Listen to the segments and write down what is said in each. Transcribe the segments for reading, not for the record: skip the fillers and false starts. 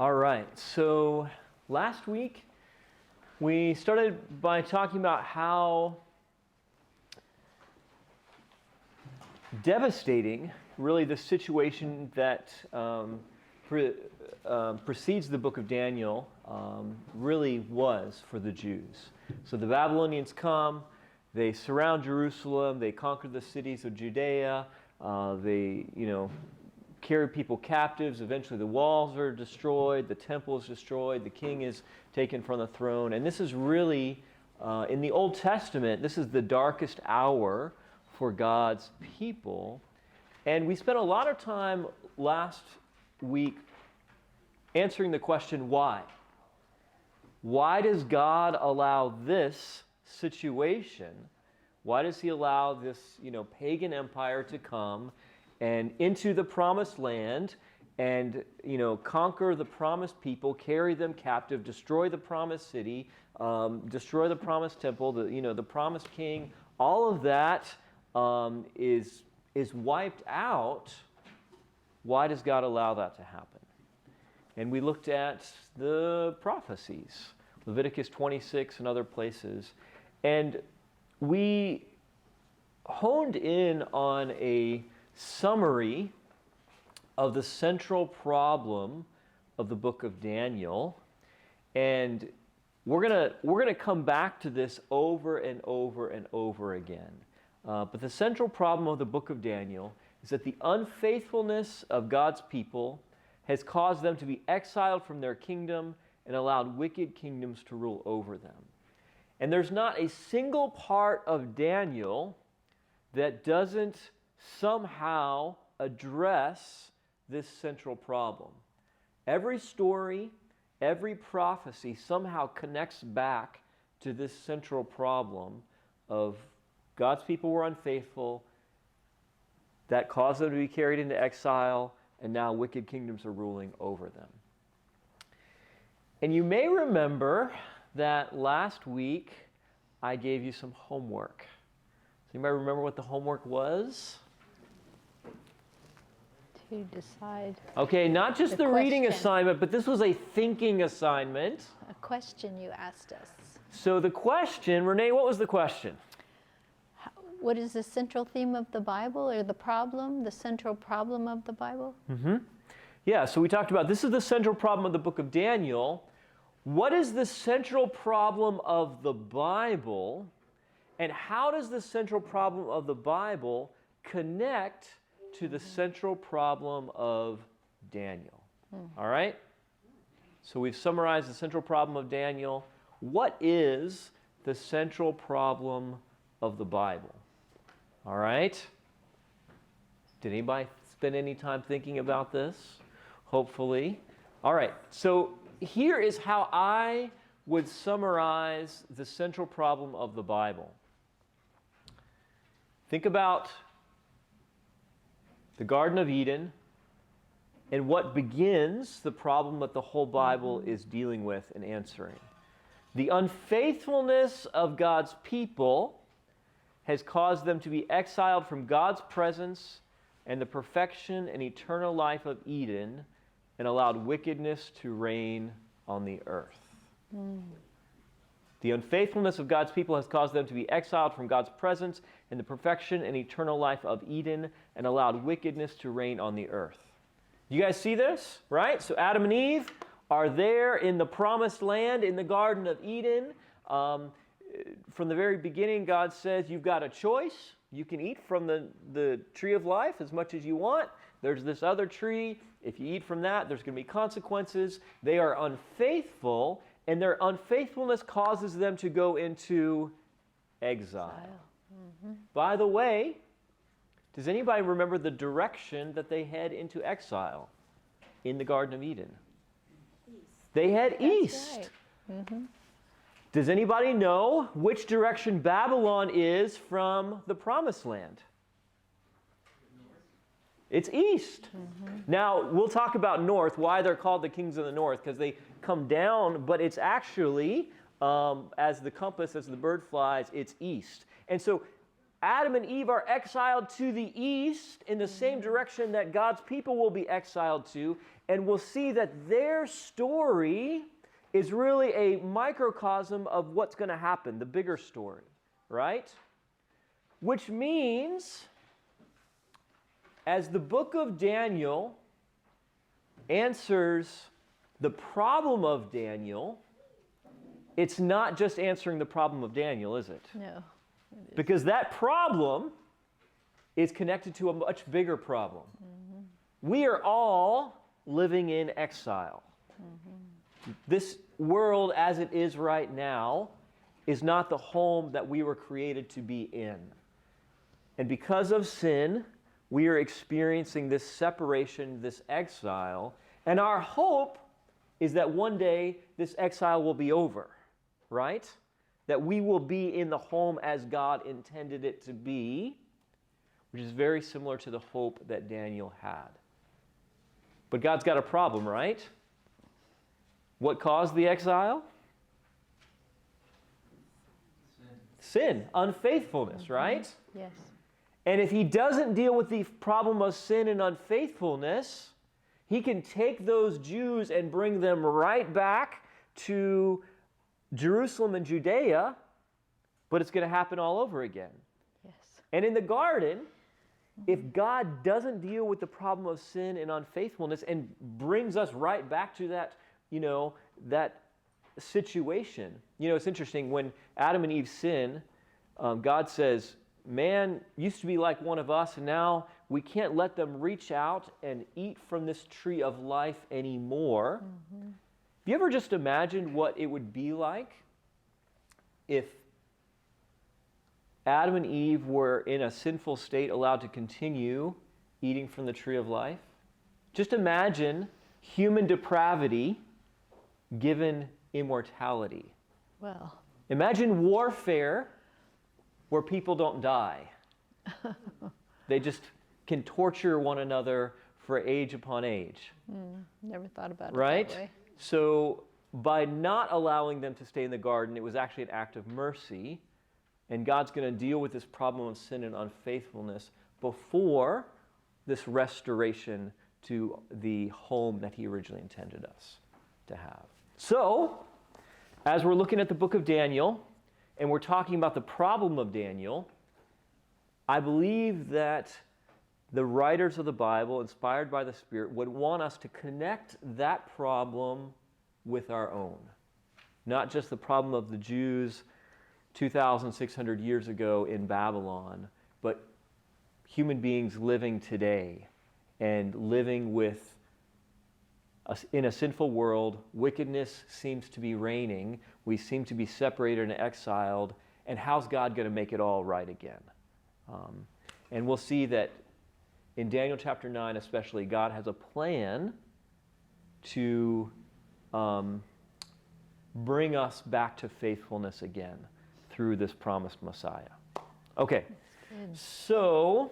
All right, so last week we started by talking about how devastating really the situation that precedes the book of Daniel really was for the Jews. So the Babylonians come, they surround Jerusalem, they conquer the cities of Judea, they carry people captives. Eventually the walls are destroyed, the temple is destroyed, the king is taken from the throne. And this is really, in the Old Testament, this is the darkest hour for God's people. And we spent a lot of time last week answering the question, why? Why does God allow this situation? Why does He allow this, pagan empire to come and into the promised land and, conquer the promised people, carry them captive, destroy the promised city, destroy the promised temple, the promised king? All of that is wiped out. Why does God allow that to happen? And we looked at the prophecies, Leviticus 26 and other places. And we honed in on a summary of the central problem of the book of Daniel. And we're gonna come back to this over and over and over again. But the central problem of the book of Daniel is that the unfaithfulness of God's people has caused them to be exiled from their kingdom and allowed wicked kingdoms to rule over them. And there's not a single part of Daniel that doesn't somehow address this central problem. Every story, every prophecy somehow connects back to this central problem of God's people were unfaithful, that caused them to be carried into exile, and now wicked kingdoms are ruling over them. And you may remember that last week I gave you some homework. Does anybody remember what the homework was? To decide. Okay, not just the reading assignment, but this was a thinking assignment. A question you asked us. So the question, Renee, what was the question? What is the central theme of the Bible, or the central problem of the Bible? Mm-hmm. Yeah, so we talked about this is the central problem of the book of Daniel. What is the central problem of the Bible, and how does the central problem of the Bible connect to the central problem of Daniel? All right? So we've summarized the central problem of Daniel. What is the central problem of the Bible? All right? Did anybody spend any time thinking about this? Hopefully. All right, so here is how I would summarize the central problem of the Bible. Think about the Garden of Eden and what begins the problem that the whole Bible is dealing with and answering. The unfaithfulness of God's people has caused them to be exiled from God's presence and the perfection and eternal life of Eden, and allowed wickedness to reign on the earth. The unfaithfulness of God's people has caused them to be exiled from God's presence and the perfection and eternal life of Eden, and allowed wickedness to reign on the earth. You guys see this, right? So Adam and Eve are there in the promised land in the Garden of Eden. From the very beginning, God says, you've got a choice. You can eat from the tree of life as much as you want. There's this other tree. If you eat from that, there's going to be consequences. They are unfaithful, and their unfaithfulness causes them to go into exile. By the way, does anybody remember the direction that they head into exile in the Garden of Eden? East. They head east. Right. Does anybody know which direction Babylon is from the Promised Land? North. It's east. Now, we'll talk about north, why they're called the kings of the north, because they come down, but it's actually, as the compass, as the bird flies, it's east. And so Adam and Eve are exiled to the east in the same direction that God's people will be exiled to. and we'll see that their story is really a microcosm of what's going to happen, the bigger story, right? Which means, as the book of Daniel answers the problem of Daniel, it's not just answering the problem of Daniel, is it? No. Because that problem is connected to a much bigger problem. We are all living in exile. This world as it is right now is not the home that we were created to be in. And because of sin, we are experiencing this separation, this exile, and our hope is that one day this exile will be over, right? That we will be in the home as God intended it to be, which is very similar to the hope that Daniel had. But God's got a problem, right? What caused the exile? Sin, unfaithfulness, right? Yes. And if he doesn't deal with the problem of sin and unfaithfulness, he can take those Jews and bring them right back to Jerusalem and Judea, but it's going to happen all over again. Yes. And in the garden, if God doesn't deal with the problem of sin and unfaithfulness and brings us right back to that, that situation. It's interesting, when Adam and Eve sin, God says, man used to be like one of us, and now we can't let them reach out and eat from this tree of life anymore. Have you ever just imagined what it would be like if Adam and Eve were in a sinful state allowed to continue eating from the tree of life? Just imagine human depravity given immortality. Well. Imagine warfare where people don't die. They just can torture one another for age upon age. Never thought about it right? that way. So by not allowing them to stay in the garden, it was actually an act of mercy. And God's going to deal with this problem of sin and unfaithfulness before this restoration to the home that he originally intended us to have. So, as we're looking at the book of Daniel, and we're talking about the problem of Daniel, I believe that the writers of the Bible, inspired by the Spirit, would want us to connect that problem with our own. Not just the problem of the Jews 2,600 years ago in Babylon, but human beings living today and living with in a sinful world. Wickedness seems to be reigning. We seem to be separated and exiled. And how's God going to make it all right again? And we'll see that in Daniel chapter 9 especially, God has a plan to bring us back to faithfulness again through this promised Messiah. Okay, so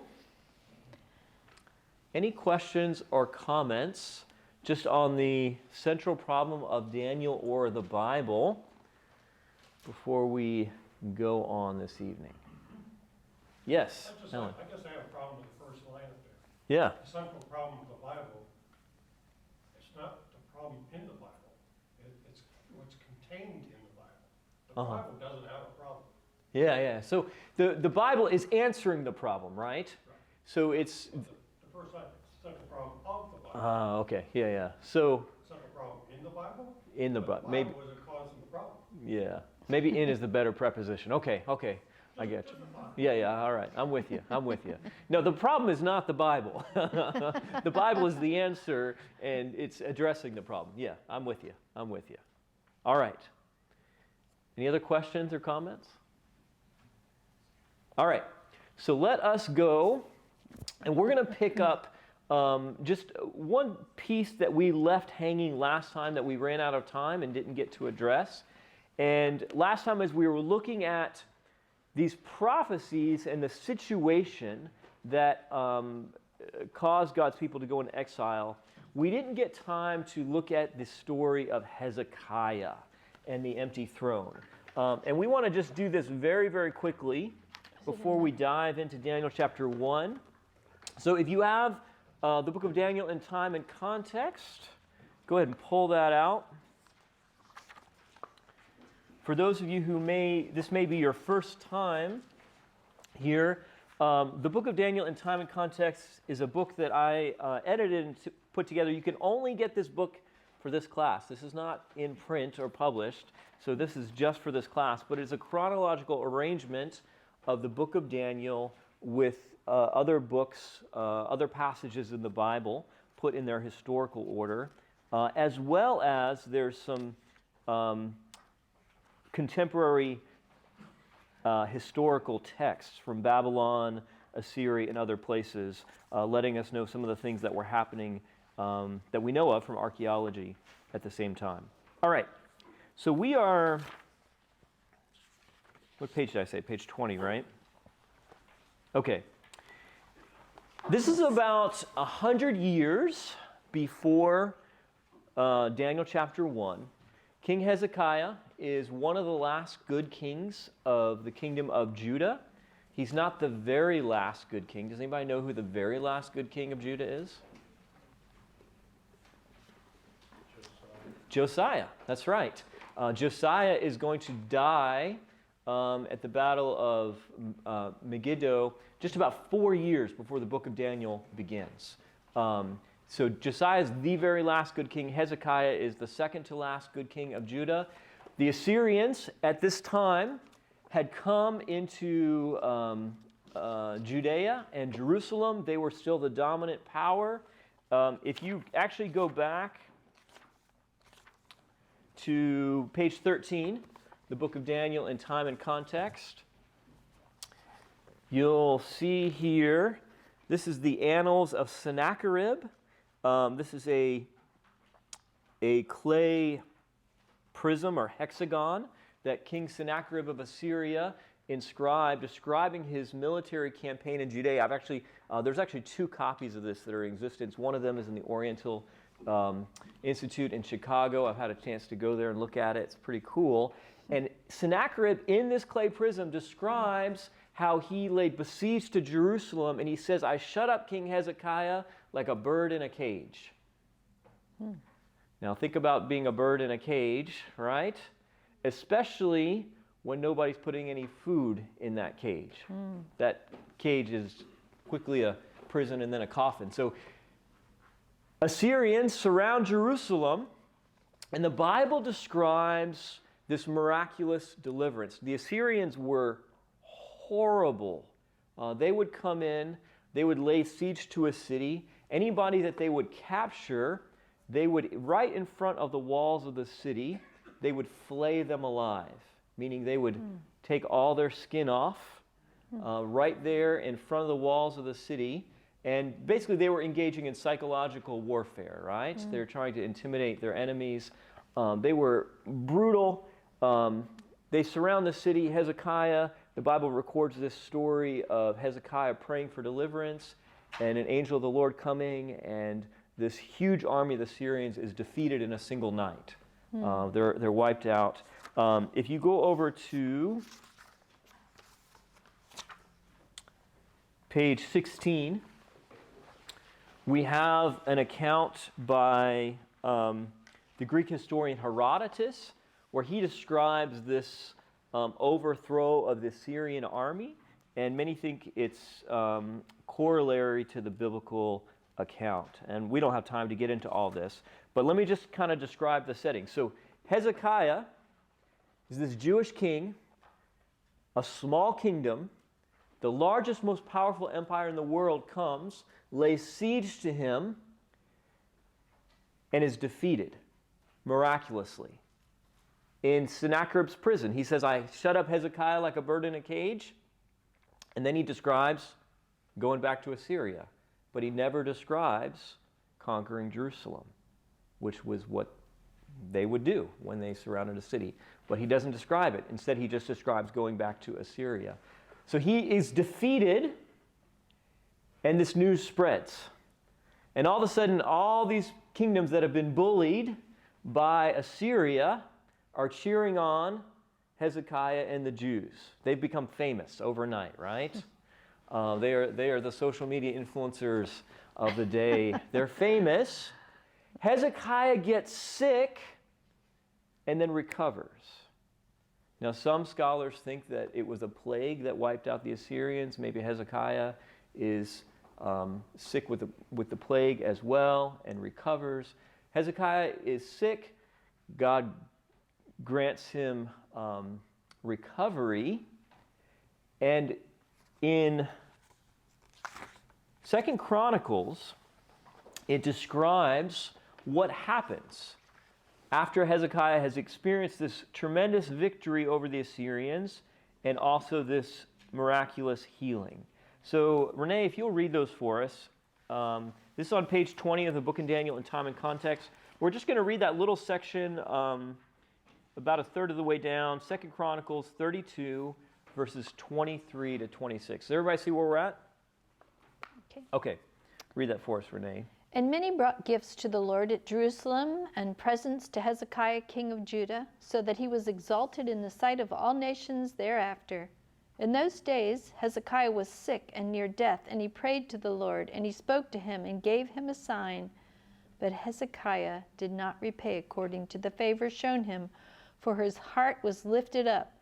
any questions or comments just on the central problem of Daniel or the Bible before we go on this evening? Yes, Ellen. I guess I have a problem with the first line up there. Yeah. The central problem of the Bible, it's not the problem in the Bible. It's what's contained in the Bible. The Bible doesn't have a problem. Yeah. So the Bible is answering the problem, right? So it's... The first line, it's the central problem of the Bible. Okay. Yeah. So... Central problem in the Bible? In the Bible. Maybe wasn't causing the problem. Yeah. Maybe in is the better preposition. Okay. I get you. Yeah, all right. I'm with you. No, the problem is not the Bible. The Bible is the answer, and it's addressing the problem. Yeah, I'm with you. All right. Any other questions or comments? All right. So let us go, and we're going to pick up just one piece that we left hanging last time that we ran out of time and didn't get to address. And last time, as we were looking at these prophecies and the situation that caused God's people to go into exile, we didn't get time to look at the story of Hezekiah and the empty throne. And we want to just do this very, very quickly before we dive into Daniel chapter 1. So if you have the book of Daniel in time and context. Go ahead and pull that out. For those of you who this may be your first time here, the book of Daniel in time and context is a book that I edited and put together. You can only get this book for this class. This is not in print or published, so this is just for this class, but it's a chronological arrangement of the book of Daniel with other books, other passages in the Bible put in their historical order, as well as there's some contemporary historical texts from Babylon, Assyria, and other places, letting us know some of the things that were happening that we know of from archaeology at the same time. All right, so we are, what page did I say? Page 20, right? Okay. This is about 100 years before Daniel chapter 1. King Hezekiah is one of the last good kings of the kingdom of Judah. He's not the very last good king. Does anybody know who the very last good king of Judah is? Josiah. That's right. Josiah is going to die at the Battle of Megiddo just about 4 years before the book of Daniel begins. So Josiah is the very last good king. Hezekiah is the second to last good king of Judah. The Assyrians at this time had come into Judea and Jerusalem. They were still the dominant power. If you actually go back to page 13, the book of Daniel in time and context, you'll see here, this is the Annals of Sennacherib. This is a clay prism or hexagon that King Sennacherib of Assyria inscribed, describing his military campaign in Judea. There's actually 2 copies of this that are in existence. One of them is in the Oriental Institute in Chicago. I've had a chance to go there and look at it. It's pretty cool. And Sennacherib in this clay prism describes how he laid besiege to Jerusalem, and he says, I shut up King Hezekiah like a bird in a cage. Now think about being a bird in a cage, right? Especially when nobody's putting any food in that cage. That cage is quickly a prison and then a coffin. So Assyrians surround Jerusalem, and the Bible describes this miraculous deliverance. The Assyrians were horrible. They would come in, they would lay siege to a city. Anybody that they would capture, they would, right in front of the walls of the city, they would flay them alive, meaning they would take all their skin off right there in front of the walls of the city. And basically they were engaging in psychological warfare, right? They're trying to intimidate their enemies. They were brutal. They surround the city. Hezekiah, the Bible records this story of Hezekiah praying for deliverance and an angel of the Lord coming, and this huge army of the Syrians is defeated in a single night. They're wiped out. If you go over to page 16, we have an account by the Greek historian Herodotus, where he describes this overthrow of the Syrian army, and many think it's corollary to the biblical account. And we don't have time to get into all this, but let me just kind of describe the setting. So Hezekiah is this Jewish king, a small kingdom. The largest, most powerful empire in the world comes, lays siege to him, and is defeated miraculously. In Sennacherib's prison, he says, I shut up Hezekiah like a bird in a cage. And then he describes going back to Assyria. But he never describes conquering Jerusalem, which was what they would do when they surrounded a city. But he doesn't describe it. Instead, he just describes going back to Assyria. So he is defeated, and this news spreads. And all of a sudden, all these kingdoms that have been bullied by Assyria are cheering on Hezekiah and the Jews. They've become famous overnight, right? They are the social media influencers. of the day. They're famous. Hezekiah gets sick and then recovers. Now, some scholars think that it was a plague that wiped out the Assyrians. Maybe Hezekiah is sick with the plague as well and recovers. Hezekiah is sick. God grants him recovery. And in 2 Chronicles, it describes what happens after Hezekiah has experienced this tremendous victory over the Assyrians and also this miraculous healing. So, Renee, if you'll read those for us. This is on page 20 of the book of Daniel in Time and Context. We're just going to read that little section about a third of the way down, 2 Chronicles 32, verses 23 to 26. Does everybody see where we're at? Okay. Read that for us, Renee. And many brought gifts to the Lord at Jerusalem and presents to Hezekiah king of Judah, so that he was exalted in the sight of all nations thereafter. In those days Hezekiah was sick and near death, and he prayed to the Lord, and he spoke to him and gave him a sign. But Hezekiah did not repay according to the favor shown him, for his heart was lifted up.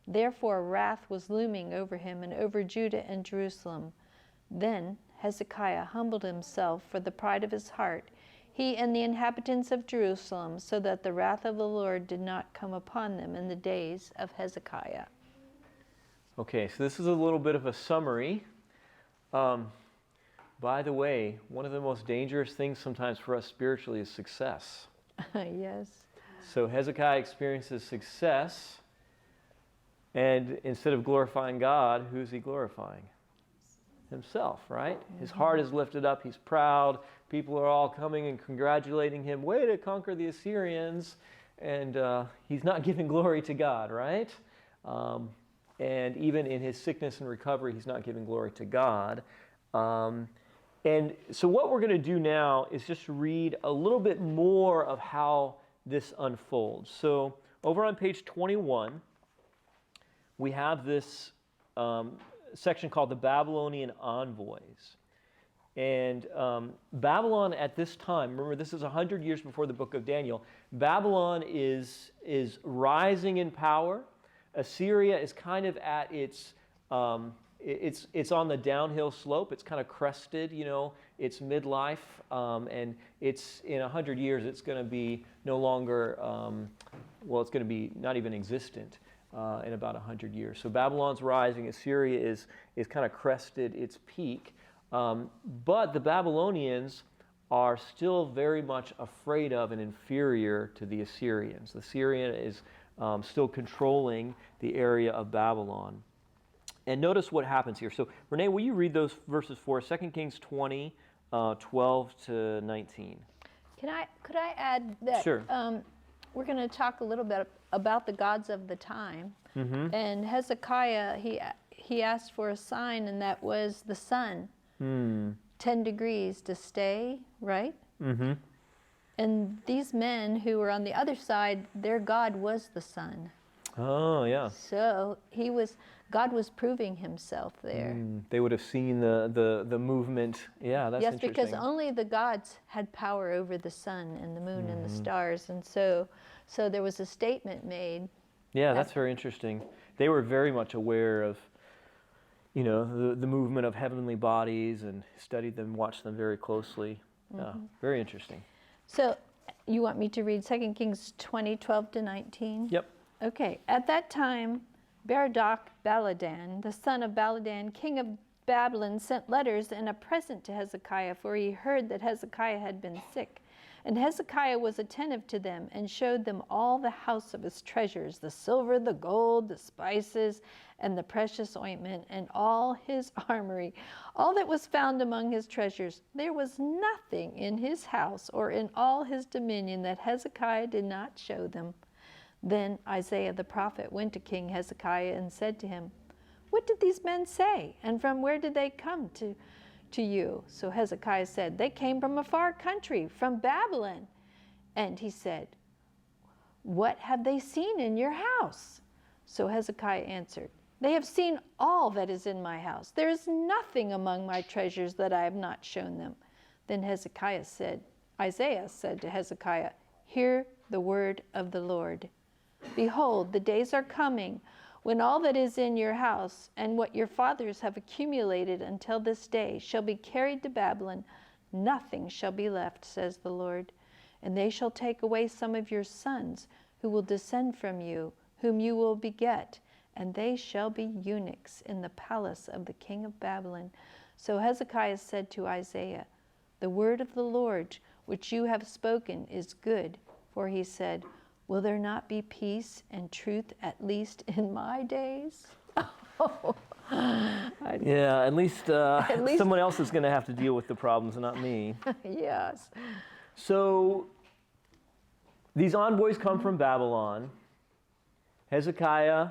Therefore wrath was looming over him and over Judah and Jerusalem. Then Hezekiah humbled himself for the pride of his heart, he and the inhabitants of Jerusalem, so that the wrath of the Lord did not come upon them in the days of Hezekiah. Okay, so this is a little bit of a summary. By the way, one of the most dangerous things sometimes for us spiritually is success. Yes. So Hezekiah experiences success, and instead of glorifying God, who's he glorifying? Himself, right? His heart is lifted up. He's proud. People are all coming and congratulating him. Way to conquer the Assyrians. And he's not giving glory to God, right? And even in his sickness and recovery, he's not giving glory to God. And so what we're going to do now is just read a little bit more of how this unfolds. So over on page 21, we have this section called the Babylonian Envoys. And Babylon at this time, remember this is 100 years before the book of Daniel, Babylon is rising in power. Assyria is kind of at its on the downhill slope. It's kind of crested, it's midlife, and it's in 100 years it's going to be no longer, it's going to be not even existent in about 100 years. So Babylon's rising. Assyria is kind of crested its peak, but the Babylonians are still very much afraid of and inferior to the Assyrians. The Assyrian is still controlling the area of Babylon. And notice what happens here. So, Renee, will you read those verses for us? 2 Kings 20, 12 to 19. Could I add that Sure. We're going to talk a little bit about the gods of the time. Mm-hmm. And Hezekiah, he asked for a sign, and that was the sun. 10 degrees to stay, right? Mm-hmm. And these men who were on the other side, their God was the sun. Oh, yeah. So God was proving himself there. They would have seen the movement. Yeah, that's yes, interesting. because only the gods had power over the sun and the moon and the stars. And so there was a statement made. Yeah, that's very interesting. They were very much aware of, the movement of heavenly bodies and studied them, watched them very closely. Very interesting. So you want me to read 2 Kings 20, 12 to 19? Yep. Okay. At that time, Baladan, the son of Baladan, king of Babylon, sent letters and a present to Hezekiah, for he heard that Hezekiah had been sick. And Hezekiah was attentive to them and showed them all the house of his treasures, the silver, the gold, the spices, and the precious ointment, and all his armory, all that was found among his treasures. There was nothing in his house or in all his dominion that Hezekiah did not show them. Then Isaiah the prophet went to King Hezekiah and said to him, "What did these men say, and from where did they come to you?" So Hezekiah said, "They came from a far country, from Babylon." And he said, "What have they seen in your house?" So Hezekiah answered, "They have seen all that is in my house. There is nothing among my treasures that I have not shown them." Then Isaiah said to Hezekiah, "Hear the word of the Lord. Behold, the days are coming when all that is in your house and what your fathers have accumulated until this day shall be carried to Babylon. Nothing shall be left, says the Lord. And they shall take away some of your sons who will descend from you, whom you will beget, and they shall be eunuchs in the palace of the king of Babylon." So Hezekiah said to Isaiah, "The word of the Lord which you have spoken is good." For he said, "Will there not be peace and truth at least in my days?" Yeah, at least someone else is going to have to deal with the problems, not me. Yes. So these envoys come from Babylon. Hezekiah,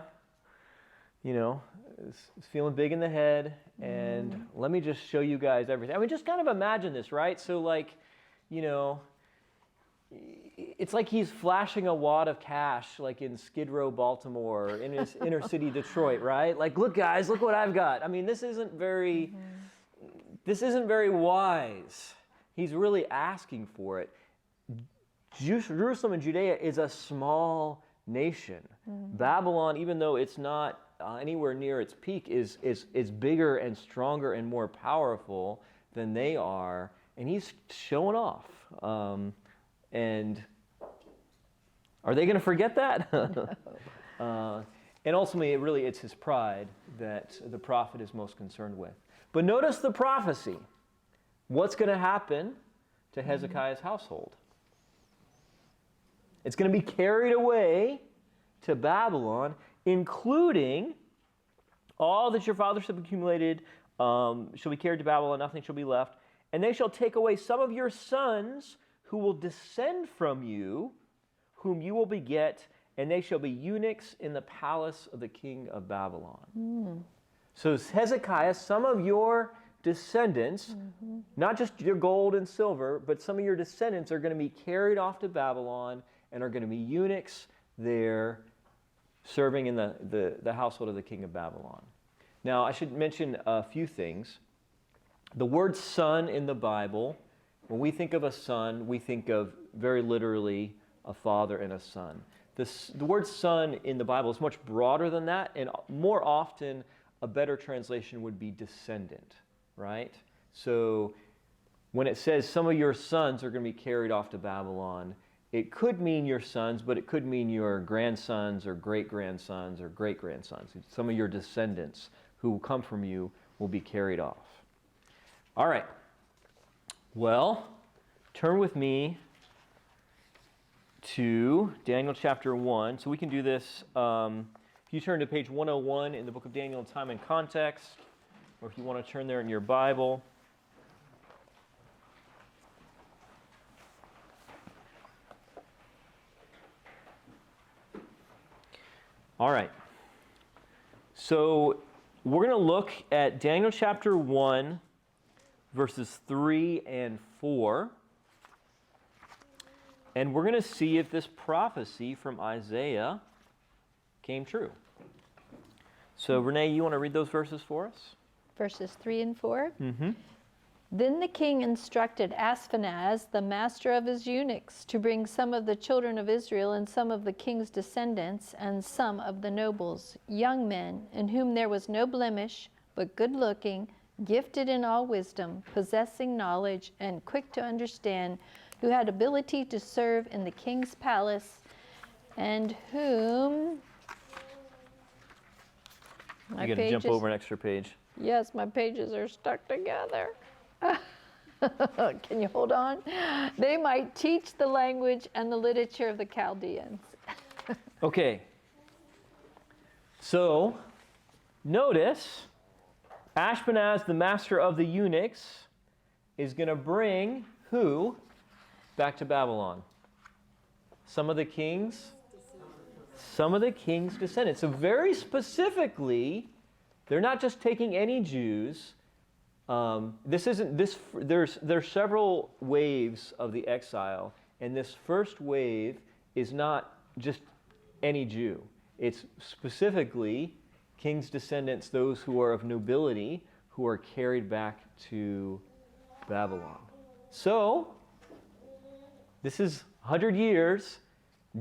is feeling big in the head. And let me just show you guys everything. I mean, just kind of imagine this, right? So it's like he's flashing a wad of cash like in Skid Row, Baltimore, in his inner city Detroit, right? Like, look guys, look what I've got. I mean, this isn't very wise. He's really asking for it. Jerusalem and Judea is a small nation. Babylon, even though it's not anywhere near its peak, is bigger and stronger and more powerful than they are, and he's showing off. And are they going to forget that? No. And ultimately, it's his pride that the prophet is most concerned with. But notice the prophecy. What's going to happen to Hezekiah's household? It's going to be carried away to Babylon, including all that your fathers have accumulated shall be carried to Babylon, nothing shall be left. And they shall take away some of your sons who will descend from you, whom you will beget, and they shall be eunuchs in the palace of the king of Babylon. So Hezekiah, some of your descendants, not just your gold and silver, but some of your descendants are going to be carried off to Babylon and are going to be eunuchs there, serving in the household of the king of Babylon. Now, I should mention a few things. The word son in the Bible, when we think of a son, we think of very literally a father and a son. The word son in the Bible is much broader than that, and more often a better translation would be descendant, right? So when it says some of your sons are going to be carried off to Babylon, it could mean your sons, but it could mean your grandsons or great-grandsons or great-grandsons. Some of your descendants who will come from you will be carried off. All right. Well, turn with me to Daniel chapter 1. So we can do this. If you turn to page 101 in the book of Daniel, Time and Context, or if you want to turn there in your Bible. All right. So we're going to look at Daniel chapter 1, verses 3 and 4. And we're going to see if this prophecy from Isaiah came true. So Renee, you want to read those verses for us? Verses 3 and 4. Mm-hmm. Then the king instructed Ashpenaz, the master of his eunuchs, to bring some of the children of Israel and some of the king's descendants and some of the nobles, young men, in whom there was no blemish, but good-looking, gifted in all wisdom, possessing knowledge, and quick to understand, who had ability to serve in the king's palace, and whom... You got to jump over an extra page. Yes, my pages are stuck together. Can you hold on? They might teach the language and the literature of the Chaldeans. Okay. So, notice, Ashpenaz, the master of the eunuchs, is going to bring who back to Babylon? Some of the king's descendants. So very specifically, they're not just taking any Jews. There's several waves of the exile, and this first wave is not just any Jew. It's specifically king's descendants, those who are of nobility, who are carried back to Babylon. So, this is 100 years.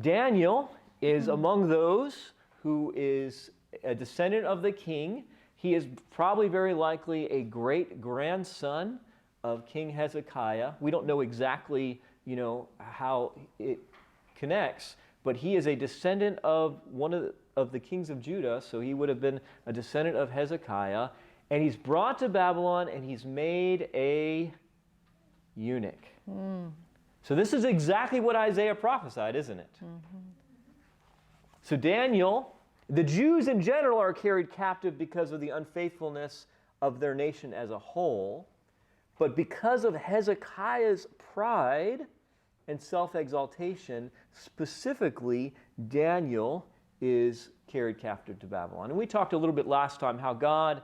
Daniel is among those who is a descendant of the king. He is probably very likely a great-grandson of King Hezekiah. We don't know exactly, how it connects, but he is a descendant of one of the kings of Judah, so he would have been a descendant of Hezekiah, and he's brought to Babylon, and he's made a eunuch. So this is exactly what Isaiah prophesied, isn't it? So Daniel, the Jews in general are carried captive because of the unfaithfulness of their nation as a whole, but because of Hezekiah's pride and self-exaltation, specifically, Daniel is carried captive to Babylon. And we talked a little bit last time how God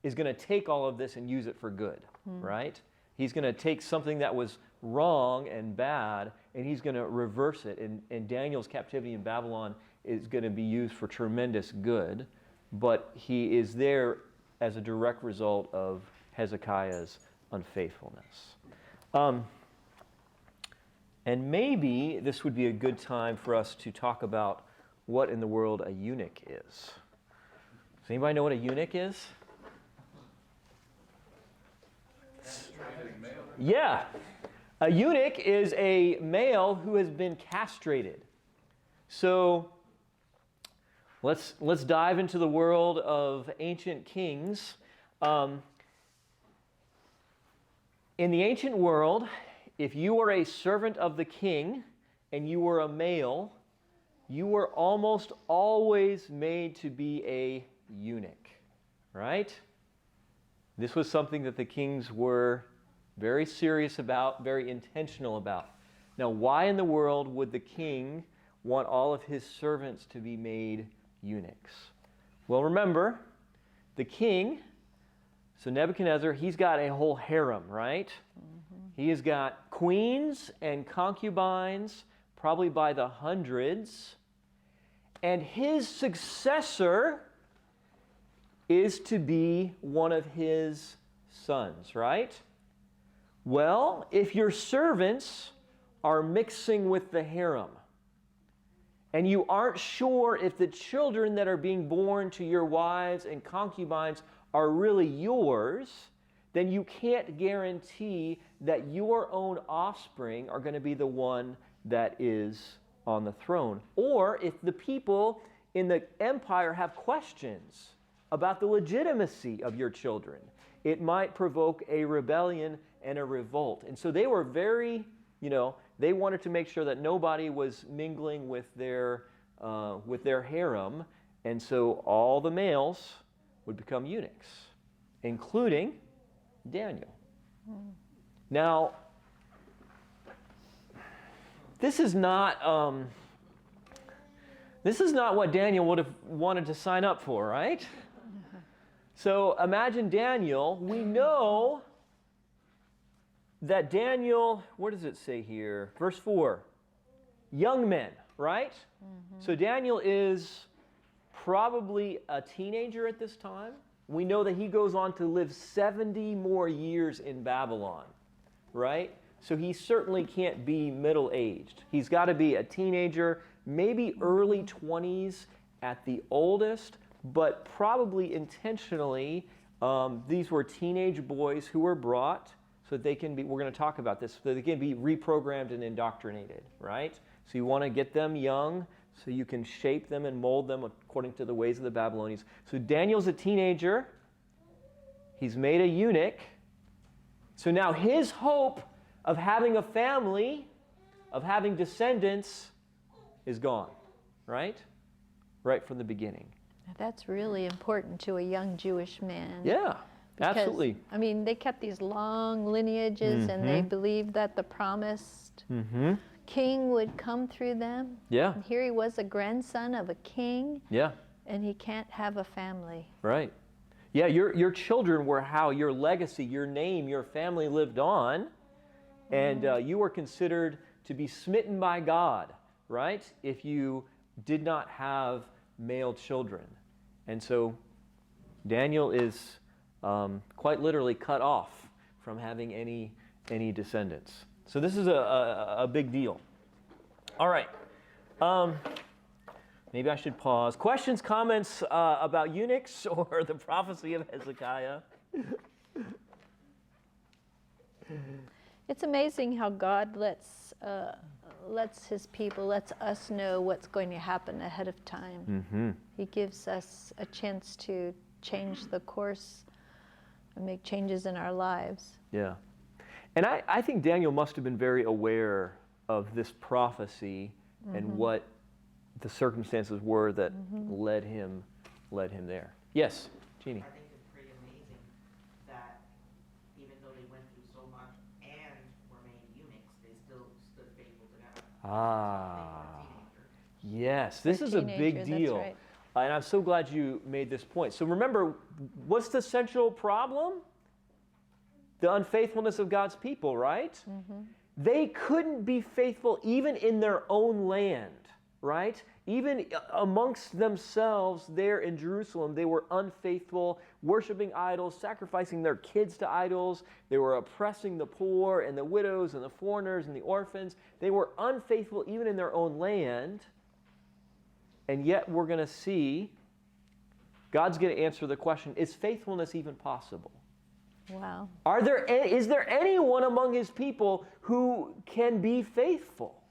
is going to take all of this and use it for good, right? He's going to take something that was wrong and bad, and he's going to reverse it. And Daniel's captivity in Babylon is going to be used for tremendous good, but he is there as a direct result of Hezekiah's unfaithfulness. And maybe this would be a good time for us to talk about what in the world a eunuch is. Does anybody know what a eunuch is? Yeah. A eunuch is a male who has been castrated. So let's dive into the world of ancient kings. In the ancient world, if you were a servant of the king and you were a male, you were almost always made to be a eunuch, right? This was something that the kings were very serious about, very intentional about. Now, why in the world would the king want all of his servants to be made eunuchs? Well, remember, the king, so Nebuchadnezzar, he's got a whole harem, right? He has got queens and concubines, probably by the hundreds. And his successor is to be one of his sons, right? Well, if your servants are mixing with the harem, and you aren't sure if the children that are being born to your wives and concubines are really yours, then you can't guarantee that your own offspring are going to be the one that is on the throne. Or if the people in the empire have questions about the legitimacy of your children, it might provoke a rebellion and a revolt. And so they were very, they wanted to make sure that nobody was mingling with their harem. And so all the males would become eunuchs, including Daniel. Now, this is not what Daniel would have wanted to sign up for, right? So imagine Daniel. We know that Daniel, what does it say here? Verse 4, young men, right? So Daniel is probably a teenager at this time. We know that he goes on to live 70 more years in Babylon, right? So he certainly can't be middle-aged. He's got to be a teenager, maybe early 20s at the oldest, but probably intentionally, these were teenage boys who were brought so that they can be, we're going to talk about this, so they can be reprogrammed and indoctrinated, right? So you want to get them young so you can shape them and mold them according to the ways of the Babylonians. So Daniel's a teenager. He's made a eunuch. So now his hope of having a family, of having descendants, is gone, right? Right from the beginning. That's really important to a young Jewish man. Yeah, because, absolutely. I mean, they kept these long lineages, and they believed that the promised king would come through them. Yeah. And here he was, a grandson of a king. Yeah. And he can't have a family. Right. Yeah, your children were how your legacy, your name, your family lived on, and you were considered to be smitten by God, right? If you did not have male children. And so Daniel is quite literally cut off from having any any descendants. So this is a big deal. All right. Maybe I should pause. Questions, comments about eunuchs or the prophecy of Hezekiah? It's amazing how God lets his people, lets us know what's going to happen ahead of time. Mm-hmm. He gives us a chance to change the course and make changes in our lives. Yeah. And I think Daniel must have been very aware of this prophecy and what the circumstances were that led him there. Yes, Jeannie. I think it's pretty amazing that even though they went through so much and were made eunuchs, they still stood faithful to God. Ah, They were yes, this is a big Teenager, deal. that's right. And I'm so glad you made this point. So remember, what's the central problem? The unfaithfulness of God's people, right? They couldn't be faithful even in their own land, right? Even amongst themselves there in Jerusalem, they were unfaithful, worshiping idols, sacrificing their kids to idols. They were oppressing the poor and the widows and the foreigners and the orphans. They were unfaithful even in their own land. And yet we're going to see God's going to answer the question, is faithfulness even possible? Wow. Is there anyone among his people who can be faithful?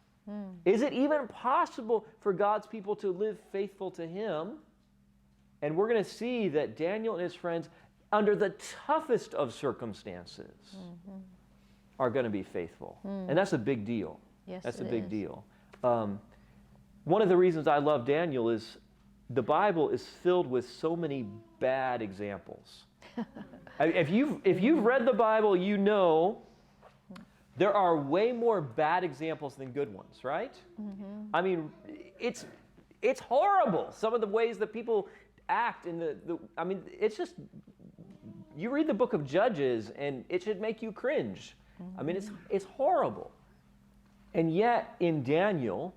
Is it even possible for God's people to live faithful to him? And we're going to see that Daniel and his friends, under the toughest of circumstances, are going to be faithful. And that's a big deal. Yes, That's a it big is. deal. One of the reasons I love Daniel is the Bible is filled with so many bad examples. If you've read the Bible, you know there are way more bad examples than good ones, right? I mean, it's horrible, some of the ways that people act I mean, it's just, you read the book of Judges and it should make you cringe. I mean, it's horrible. And yet, in Daniel,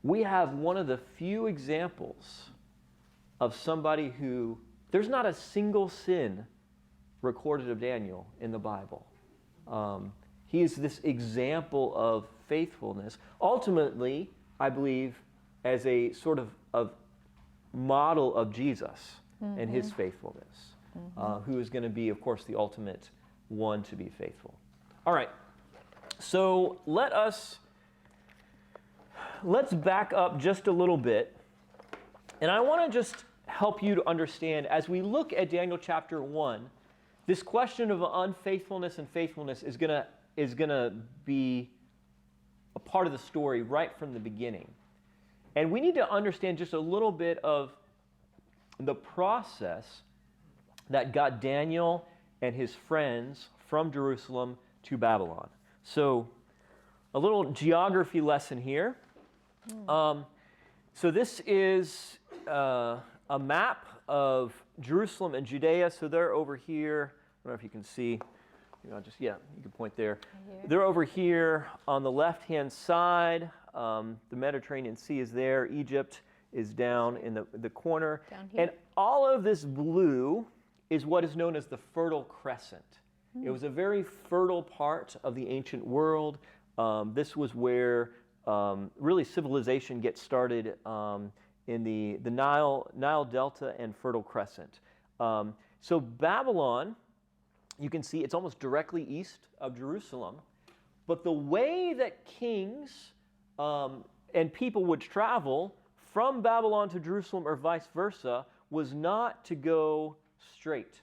we have one of the few examples of somebody who, there's not a single sin recorded of Daniel in the Bible. He is this example of faithfulness. Ultimately, I believe, as a sort of model of Jesus and his faithfulness, who is going to be, of course, the ultimate one to be faithful. All right, so let's back up just a little bit. And I want to just help you to understand, as we look at Daniel chapter 1, this question of unfaithfulness and faithfulness is going to be a part of the story right from the beginning. And we need to understand just a little bit of the process that got Daniel and his friends from Jerusalem to Babylon. So a little geography lesson here. So this is a map of Jerusalem and Judea. So they're over here. I don't know if you can see. You can point there. Right. They're over here on the left-hand side. The Mediterranean Sea is there. Egypt is down in the corner. Down here. And all of this blue is what is known as the Fertile Crescent. It was a very fertile part of the ancient world. This was where really civilization gets started in the Nile Delta and Fertile Crescent. So Babylon, you can see it's almost directly east of Jerusalem. But the way that kings and people would travel from Babylon to Jerusalem or vice versa was not to go straight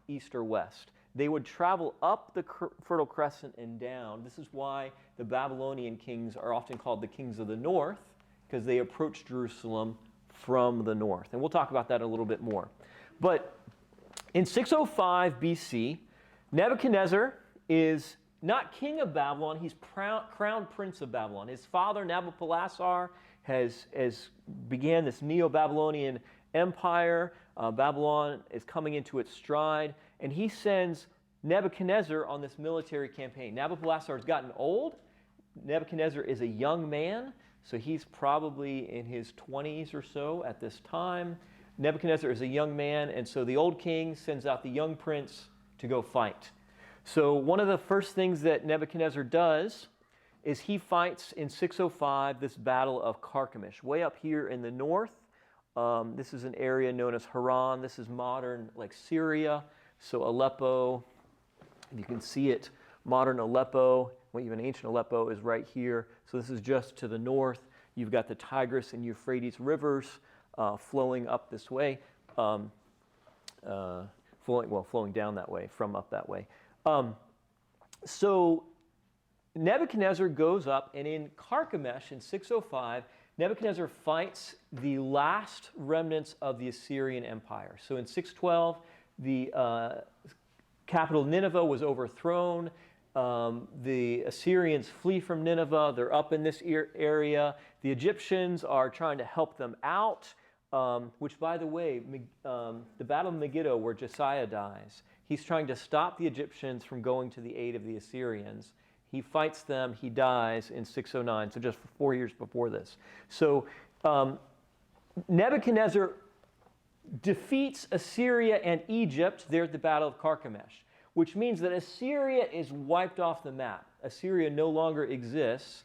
east or west. They would travel up the Fertile Crescent and down. This is why the Babylonian kings are often called the kings of the north, because they approached Jerusalem from the north. And we'll talk about that a little bit more. But in 605 BC, Nebuchadnezzar is not king of Babylon, he's crown prince of Babylon. His father, Nabopolassar, has began this Neo-Babylonian empire. Babylon is coming into its stride, and he sends Nebuchadnezzar on this military campaign. Nabopolassar has gotten old. Nebuchadnezzar is a young man, so he's probably in his 20s or so at this time. Nebuchadnezzar is a young man, and so the old king sends out the young prince to go fight. So one of the first things that Nebuchadnezzar does is he fights in 605 this battle of Carchemish, way up here in the north. This is an area known as Haran. This is modern like Syria. So Aleppo, you can see it, modern Aleppo, well, even ancient Aleppo is right here. So this is just to the north. You've got the Tigris and Euphrates rivers flowing up this way, flowing down that way, from up that way. So Nebuchadnezzar goes up, and in Carchemish in 605, Nebuchadnezzar fights the last remnants of the Assyrian Empire. So in 612, the capital Nineveh was overthrown. The Assyrians flee from Nineveh. They're up in this area. The Egyptians are trying to help them out, which, by the way, the Battle of Megiddo, where Josiah dies, he's trying to stop the Egyptians from going to the aid of the Assyrians. He fights them. He dies in 609, so just 4 years before this. So Nebuchadnezzar defeats Assyria and Egypt there at the Battle of Carchemish, which means that Assyria is wiped off the map. Assyria no longer exists.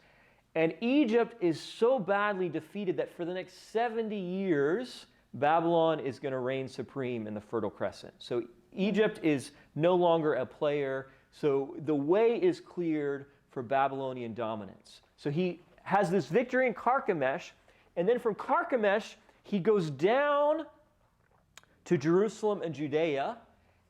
And Egypt is so badly defeated that for the next 70 years, Babylon is going to reign supreme in the Fertile Crescent. So Egypt is no longer a player. So the way is cleared for Babylonian dominance. So he has this victory in Carchemish, and then from Carchemish, he goes down to Jerusalem and Judea,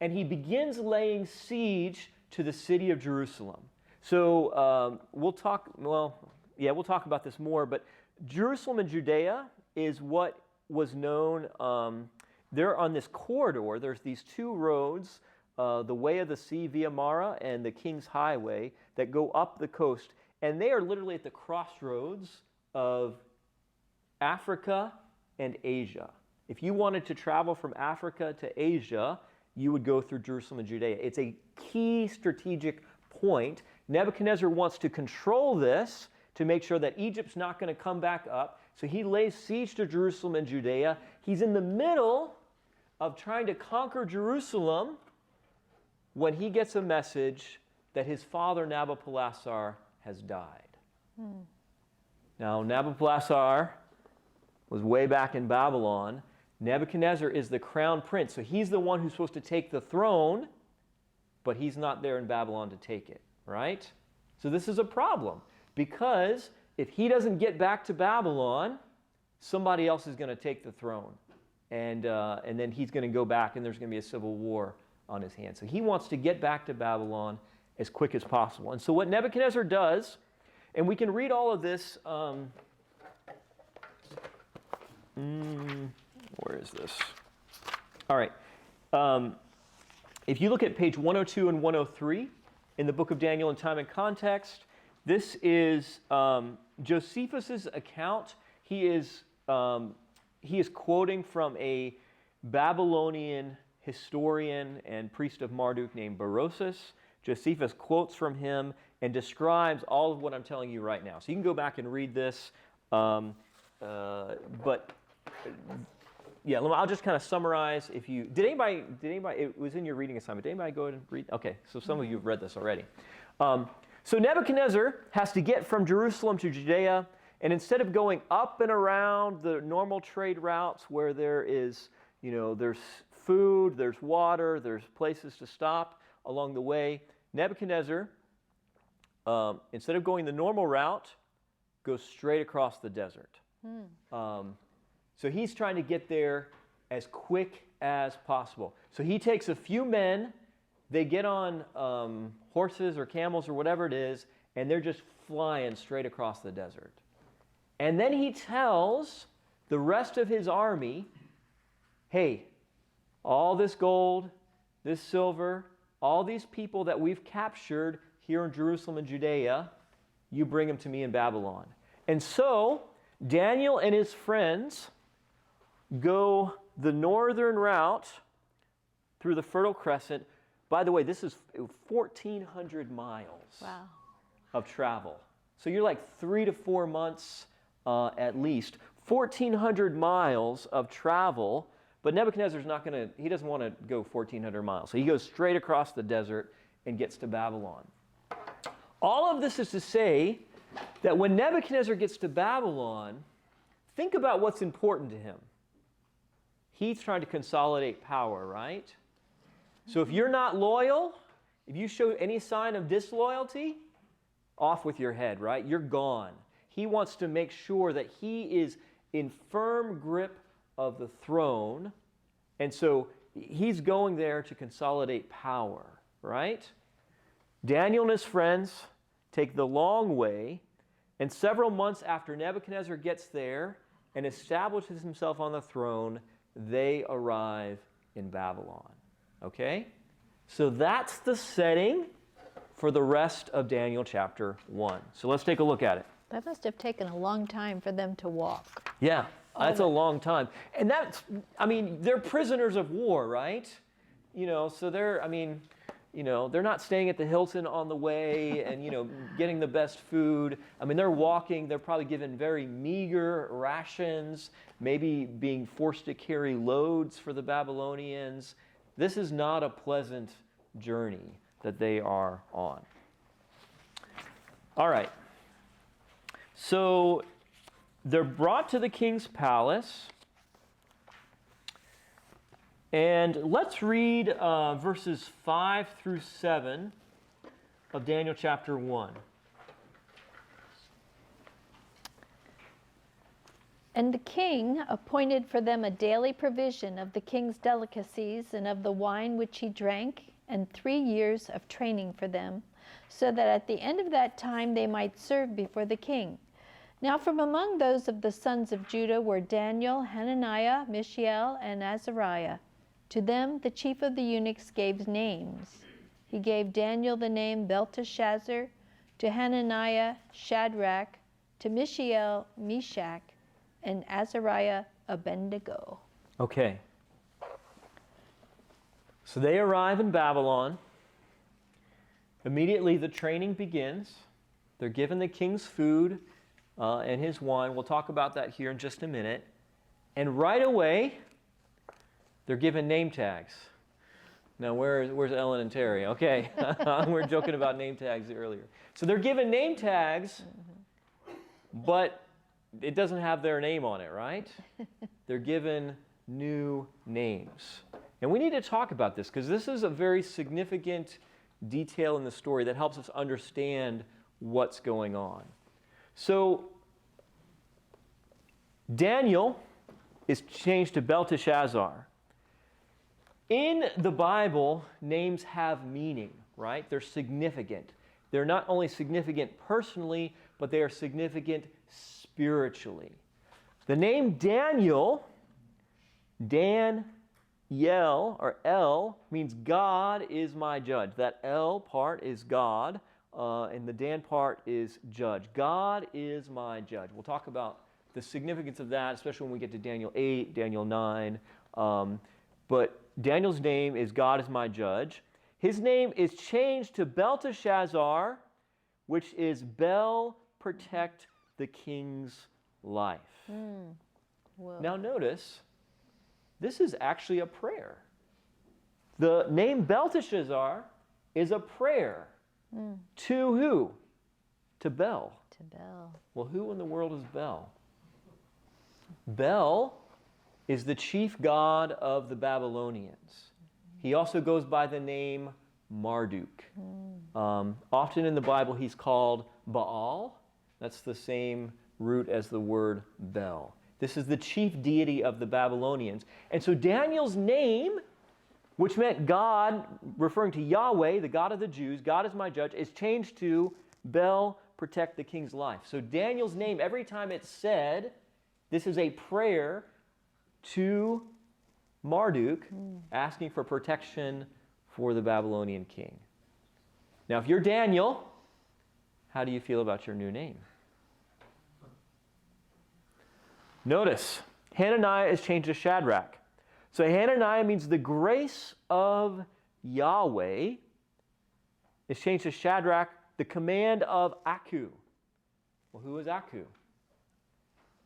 and he begins laying siege to the city of Jerusalem. So we'll talk about this more, but Jerusalem and Judea is what was known, they're on this corridor. There's these two roads, the Way of the Sea via Mara and the King's Highway that go up the coast, and they are literally at the crossroads of Africa and Asia. If you wanted to travel from Africa to Asia, you would go through Jerusalem and Judea. It's a key strategic point. Nebuchadnezzar wants to control this to make sure that Egypt's not going to come back up. So he lays siege to Jerusalem and Judea. He's in the middle of trying to conquer Jerusalem when he gets a message that his father Nabopolassar has died. Now, Nabopolassar was way back in Babylon. Nebuchadnezzar is the crown prince, so he's the one who's supposed to take the throne, but he's not there in Babylon to take it, right? So this is a problem, because if he doesn't get back to Babylon, somebody else is going to take the throne, and then he's going to go back, and there's going to be a civil war on his hands. So he wants to get back to Babylon as quick as possible. And so what Nebuchadnezzar does, and we can read all of this. Where is this? All right. If you look at page 102 and 103 in the book of Daniel in Time and Context, this is Josephus's account. He is quoting from a Babylonian historian and priest of Marduk named Berosus. Josephus quotes from him and describes all of what I'm telling you right now. So you can go back and read this. But yeah, I'll just kind of summarize. If you did anybody, it was in your reading assignment. Did anybody go ahead and read? Okay, so some of you have read this already. So Nebuchadnezzar has to get from Jerusalem to Judea, and instead of going up and around the normal trade routes where there is, there's food, there's water, there's places to stop along the way, Nebuchadnezzar, instead of going the normal route, goes straight across the desert. So he's trying to get there as quick as possible. So he takes a few men, they get on horses or camels or whatever it is, and they're just flying straight across the desert. And then he tells the rest of his army, hey, all this gold, this silver, all these people that we've captured here in Jerusalem and Judea, you bring them to me in Babylon. And so Daniel and his friends go the northern route through the Fertile Crescent. By the way, this is 1,400 miles of travel. So you're like 3 to 4 months at least. 1,400 miles of travel, but Nebuchadnezzar's not going to, he doesn't want to go 1,400 miles. So he goes straight across the desert and gets to Babylon. All of this is to say that when Nebuchadnezzar gets to Babylon, think about what's important to him. He's trying to consolidate power, right? So if you're not loyal, if you show any sign of disloyalty, off with your head, right? You're gone. He wants to make sure that he is in firm grip of the throne, and so he's going there to consolidate power, right? Daniel and his friends take the long way, and several months after Nebuchadnezzar gets there and establishes himself on the throne, they arrive in Babylon. Okay? So that's the setting for the rest of Daniel chapter 1. So let's take a look at it. That must have taken a long time for them to walk. Yeah, that's a long time. And that's, I mean, they're prisoners of war, right? So they're, they're not staying at the Hilton on the way and, getting the best food. I mean, they're walking. They're probably given very meager rations, maybe being forced to carry loads for the Babylonians. This is not a pleasant journey that they are on. All right. So they're brought to the king's palace. And let's read verses 5 through 7 of Daniel chapter 1. And the king appointed for them a daily provision of the king's delicacies and of the wine which he drank, and 3 years of training for them, so that at the end of that time they might serve before the king. Now from among those of the sons of Judah were Daniel, Hananiah, Mishael, and Azariah. To them the chief of the eunuchs gave names. He gave Daniel the name Belteshazzar, to Hananiah Shadrach, to Mishael Meshach, and Azariah Abednego. Okay. So they arrive in Babylon. Immediately the training begins. They're given the king's food and his wine. We'll talk about that here in just a minute. And right away, they're given name tags. Now, where's Ellen and Terry? Okay, we were joking about name tags earlier. So they're given name tags, but it doesn't have their name on it, right? They're given new names. And we need to talk about this because this is a very significant detail in the story that helps us understand what's going on. So Daniel is changed to Belteshazzar. In the Bible, names have meaning, right? They're significant. They're not only significant personally, but they are significant spiritually. The name Daniel, Dan, Yel, or El, means God is my judge. That El part is God, and the Dan part is judge. God is my judge. We'll talk about the significance of that, especially when we get to Daniel 8, Daniel 9. But Daniel's name is God is my judge. His name is changed to Belteshazzar, which is Bel, protect the king's life. Now notice, this is actually a prayer. The name Belteshazzar is a prayer. To who? To Bel. To Bel. Well, who in the world is Bel? Bel is the chief god of the Babylonians. He also goes by the name Marduk. Often in the Bible he's called Baal. That's the same root as the word Bel. This is the chief deity of the Babylonians. And so Daniel's name, which meant God, referring to Yahweh, the God of the Jews, God is my judge, is changed to Bel, protect the king's life. So Daniel's name, every time it's said, this is a prayer to Marduk, asking for protection for the Babylonian king. Now, if you're Daniel, how do you feel about your new name? Notice, Hananiah is changed to Shadrach. So Hananiah means the grace of Yahweh. It's changed to Shadrach, the command of Aku. Well, who is Aku?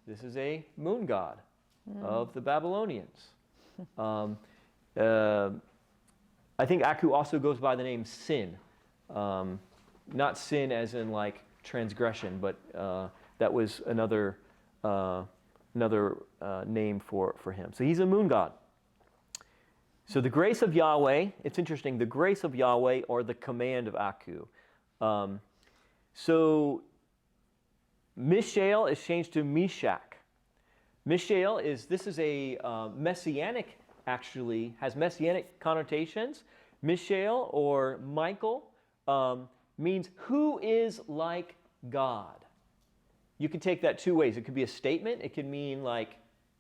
This is a moon god of the Babylonians. I think Aku also goes by the name Sin. not sin as in like transgression, but that was another name for him. So he's a moon god. So the grace of Yahweh, it's interesting, the grace of Yahweh or the command of Aku. So Mishael is changed to Meshach. Mishael is a messianic, actually, has messianic connotations. Mishael or Michael means who is like God. You can take that two ways. It could be a statement. It could mean like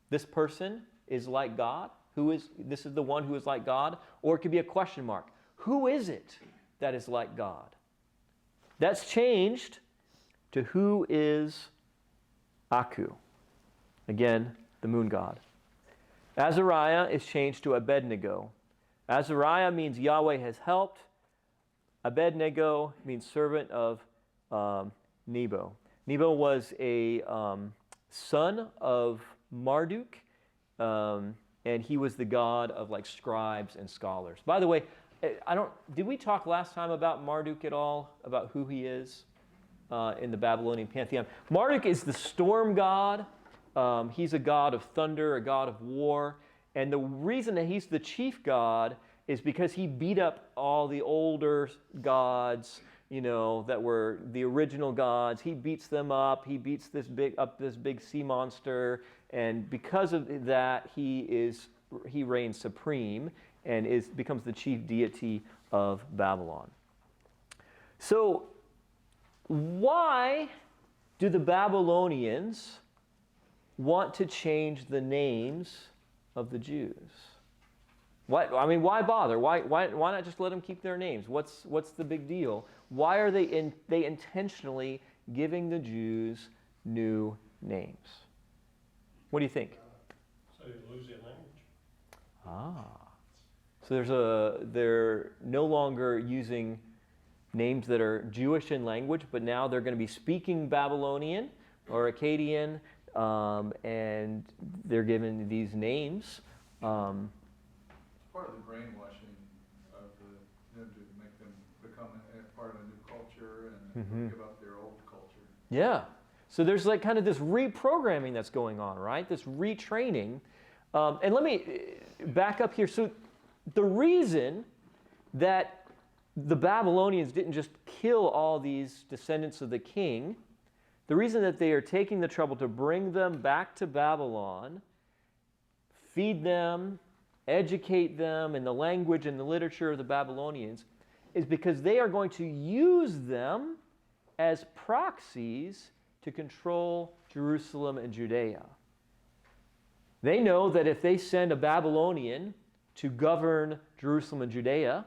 this person is like God. This is the one who is like God. Or it could be a question mark. Who is it that is like God? That's changed to who is Aku. Again, the moon god. Azariah is changed to Abednego. Azariah means Yahweh has helped. Abednego means servant of Nebo. Nebo was a son of Marduk, and he was the god of like scribes and scholars. By the way, did we talk last time about Marduk at all, about who he is in the Babylonian pantheon? Marduk is the storm god. He's a god of thunder, a god of war. And the reason that he's the chief god is because he beat up all the older gods, that were the original gods. He beats them up. He beats this big sea monster. And because of that, he reigns supreme and becomes the chief deity of Babylon. So why do the Babylonians want to change the names of the Jews? Why bother? Why not just let them keep their names? What's the big deal? Why are they intentionally giving the Jews new names? What do you think? So you lose your language. So they're no longer using names that are Jewish in language, but now they're going to be speaking Babylonian or Akkadian, and they're given these names. Part of the brainwashing of to make them become a part of a new culture and give up their old culture. Yeah. So there's like kind of this reprogramming that's going on, right? This retraining. And let me back up here. So the reason that the Babylonians didn't just kill all these descendants of the king, the reason that they are taking the trouble to bring them back to Babylon, feed them, educate them in the language and the literature of the Babylonians, is because they are going to use them as proxies to control Jerusalem and Judea. They know that if they send a Babylonian to govern Jerusalem and Judea,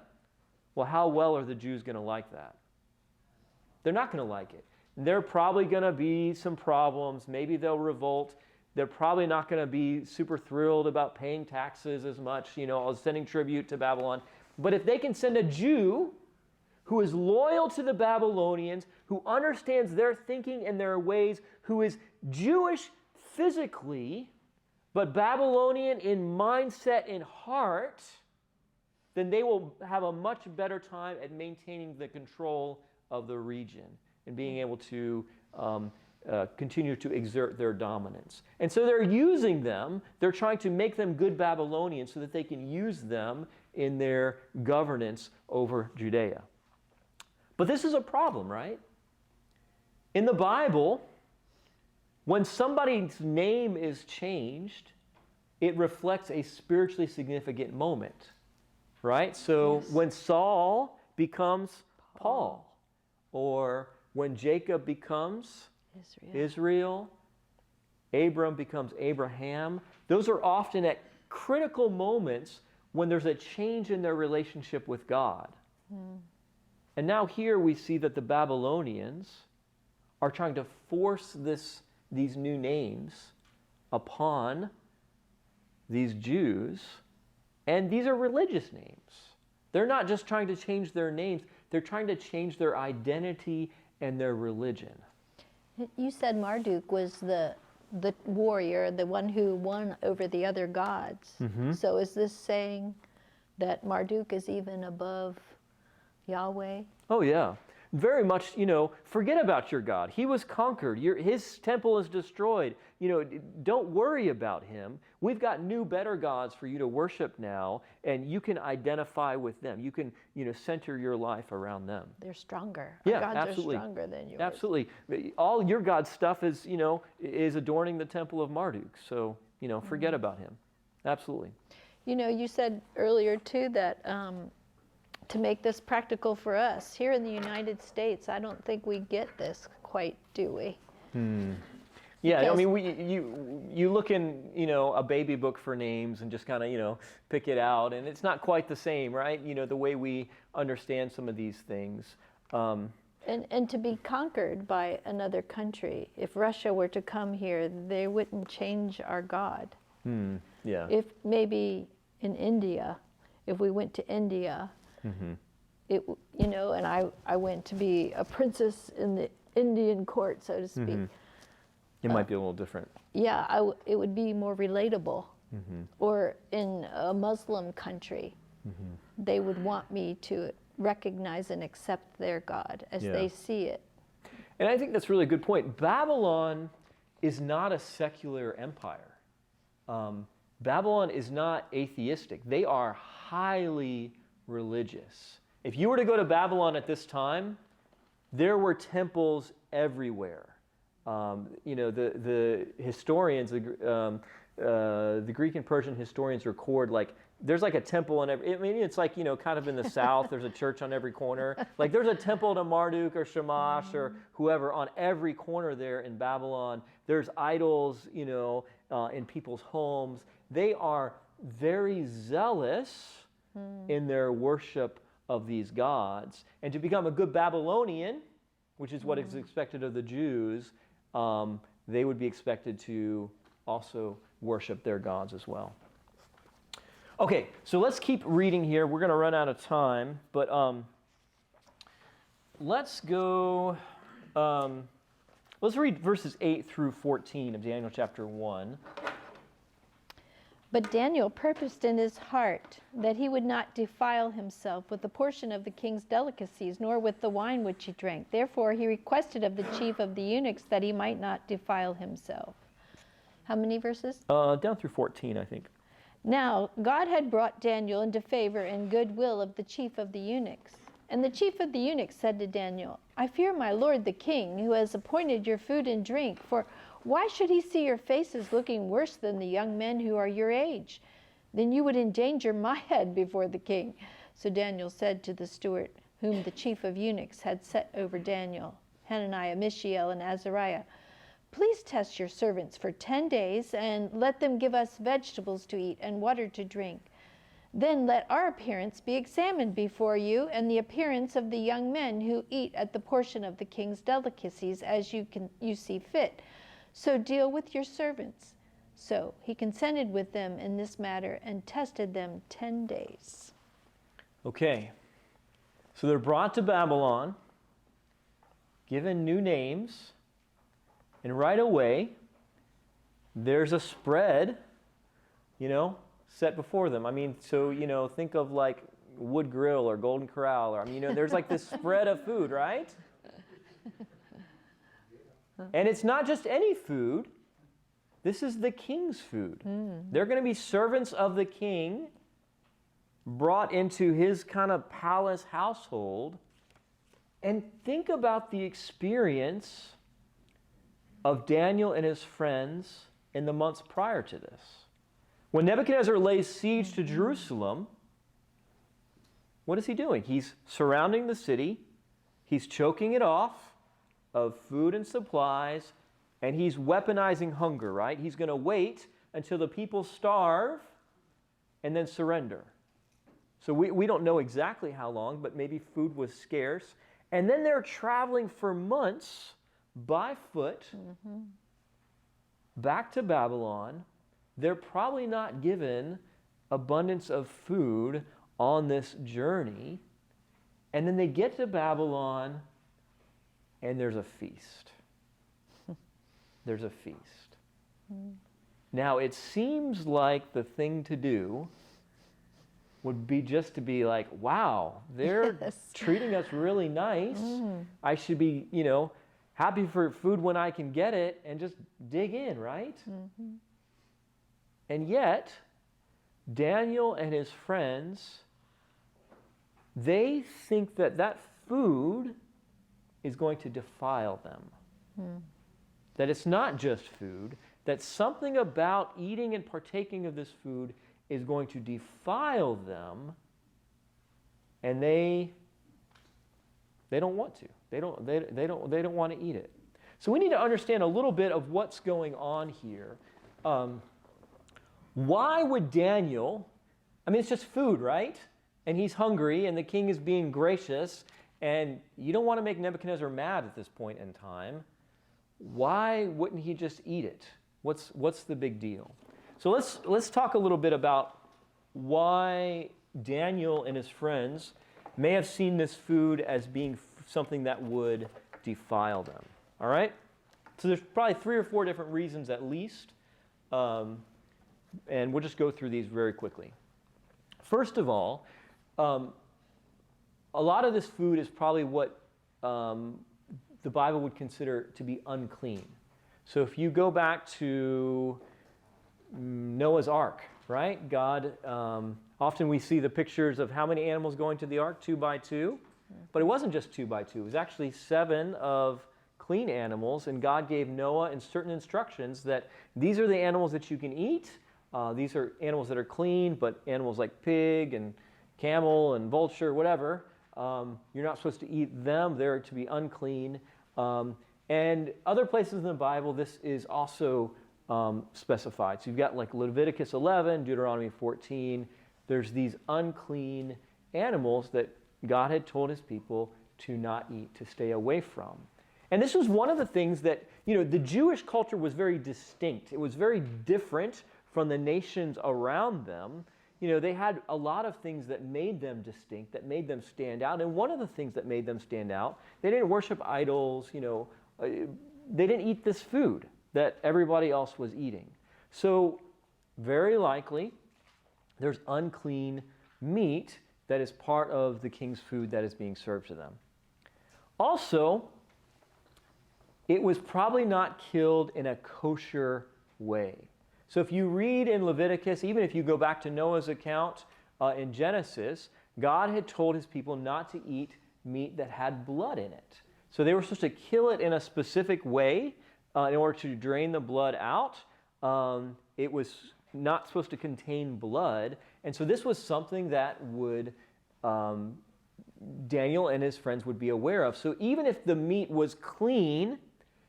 well, how well are the Jews going to like that? They're not going to like it. There are probably going to be some problems. Maybe they'll revolt. They're probably not going to be super thrilled about paying taxes as much, sending tribute to Babylon. But if they can send a Jew who is loyal to the Babylonians, who understands their thinking and their ways, who is Jewish physically, but Babylonian in mindset and heart, then they will have a much better time at maintaining the control of the region and being able to continue to exert their dominance. And so they're using them, they're trying to make them good Babylonians so that they can use them in their governance over Judea. But this is a problem, right? In the Bible, when somebody's name is changed, it reflects a spiritually significant moment, right? So when Saul becomes Paul, or when Jacob becomes Israel, Abram becomes Abraham, those are often at critical moments when there's a change in their relationship with God. And now here we see that the Babylonians are trying to force these new names upon these Jews, and these are religious names. They're not just trying to change their names, they're trying to change their identity and their religion. You said Marduk was the warrior, the one who won over the other gods. So is this saying that Marduk is even above Yahweh. Oh, yeah. Very much, forget about your God. He was conquered. His temple is destroyed. Don't worry about him. We've got new, better gods for you to worship now, and you can identify with them. You can, center your life around them. They're stronger. Yeah, Our gods absolutely. are stronger than yours. Absolutely. All your God's stuff is adorning the temple of Marduk. So, forget about him. Absolutely. You said earlier, too, that to make this practical for us, here in the United States, I don't think we get this quite, do we? Yeah, Because- I mean, you look in, a baby book for names and just kind of, pick it out, and it's not quite the same, right? The way we understand some of these things. And to be conquered by another country, if Russia were to come here, they wouldn't change our God. Yeah. If maybe in India, if we went to India, and I went to be a princess in the Indian court, so to speak. It might be a little different. Yeah, it would be more relatable. Or in a Muslim country, they would want me to recognize and accept their God as they see it. And I think that's really a good point. Babylon is not a secular empire. Babylon is not atheistic. They are highly religious. If you were to go to Babylon at this time, there were temples everywhere. The historians, the Greek and Persian historians record there's a temple in every. I mean, it's kind of in the south. There's a church on every corner. There's a temple to Marduk or Shamash or whoever on every corner there in Babylon. There's idols, in people's homes. They are very zealous in their worship of these gods. And to become a good Babylonian, which is what is expected of the Jews, they would be expected to also worship their gods as well. Okay, so let's keep reading here. We're going to run out of time, but let's go. Let's read verses 8 through 14 of Daniel chapter 1. But Daniel purposed in his heart that he would not defile himself with a portion of the king's delicacies, nor with the wine which he drank. Therefore he requested of the chief of the eunuchs that he might not defile himself. How many verses? Down through 14, I think. Now God had brought Daniel into favor and goodwill of the chief of the eunuchs. And the chief of the eunuchs said to Daniel, I fear my lord the king, who has appointed your food and drink, for why should he see your faces looking worse than the young men who are your age? Then you would endanger my head before the king. So Daniel said to the steward, whom the chief of eunuchs had set over Daniel, Hananiah, Mishael, and Azariah, please test your servants for 10 days, and let them give us vegetables to eat and water to drink. Then let our appearance be examined before you, and the appearance of the young men who eat at the portion of the king's delicacies as you see fit. So deal with your servants. So he consented with them in this matter and tested them 10 days. Okay, so they're brought to Babylon, given new names, and right away, there's a spread, set before them. I mean, so, think of Wood Grill or Golden Corral, or, there's this spread of food, right? And it's not just any food. This is the king's food. They're going to be servants of the king, brought into his kind of palace household. And think about the experience of Daniel and his friends in the months prior to this. When Nebuchadnezzar lays siege to Jerusalem, what is he doing? He's surrounding the city. He's choking it off of food and supplies, and he's weaponizing hunger, right? He's going to wait until the people starve and then surrender. So we don't know exactly how long, but maybe food was scarce. And then they're traveling for months by foot back to Babylon. They're probably not given abundance of food on this journey. And then they get to Babylon, and there's a feast. There's a feast. Now, it seems like the thing to do would be just to be like, wow, they're Yes. treating us really nice. I should be, happy for food when I can get it and just dig in, right? And yet, Daniel and his friends, they think that that food is going to defile them. That it's not just food, that something about eating and partaking of this food is going to defile them, and they don't want to. They don't want to eat it. So we need to understand a little bit of what's going on here. Why would Daniel, it's just food, right? And he's hungry, and the king is being gracious, and you don't want to make Nebuchadnezzar mad at this point in time. Why wouldn't he just eat it? What's the big deal? So let's talk a little bit about why Daniel and his friends may have seen this food as being something that would defile them. All right? So there's probably 3 or 4 different reasons at least, and we'll just go through these very quickly. First of all, a lot of this food is probably what the Bible would consider to be unclean. So if you go back to Noah's Ark, right? God, often we see the pictures of how many animals going to the ark, 2 by 2. But it wasn't just 2 by 2. It was actually 7 of clean animals. And God gave Noah in certain instructions that these are the animals that you can eat. These are animals that are clean, but animals like pig and camel and vulture, whatever, you're not supposed to eat them. They're to be unclean. And other places in the Bible, this is also specified. So you've got like Leviticus 11, Deuteronomy 14. There's these unclean animals that God had told his people to not eat, to stay away from. And this was one of the things that, the Jewish culture was very distinct. It was very different from the nations around them. They had a lot of things that made them distinct, that made them stand out. And one of the things that made them stand out, they didn't worship idols, they didn't eat this food that everybody else was eating. So very likely there's unclean meat that is part of the king's food that is being served to them. Also, it was probably not killed in a kosher way. So if you read in Leviticus, even if you go back to Noah's account in Genesis, God had told his people not to eat meat that had blood in it. So they were supposed to kill it in a specific way in order to drain the blood out. It was not supposed to contain blood. And so this was something that would Daniel and his friends would be aware of. So even if the meat was clean,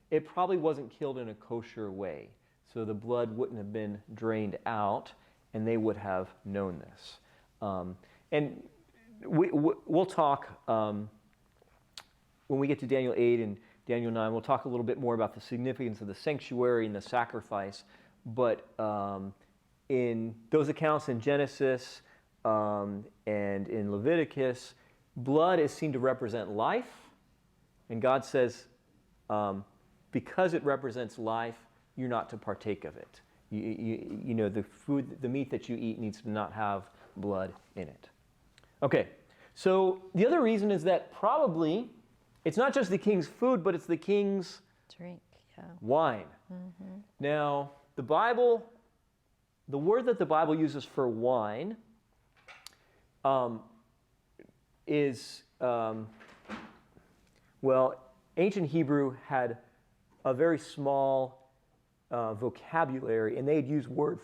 it probably wasn't killed in a kosher way. So the blood wouldn't have been drained out, and they would have known this. And we'll talk, when we get to Daniel 8 and Daniel 9, we'll talk a little bit more about the significance of the sanctuary and the sacrifice. But in those accounts in Genesis and in Leviticus, blood is seen to represent life. And God says, because it represents life, you're not to partake of it. The meat that you eat needs to not have blood in it. Okay, so the other reason is that probably it's not just the king's food, but it's the king's Drink, yeah. wine. Now, the word that the Bible uses for wine is, ancient Hebrew had a very small vocabulary, and they'd use words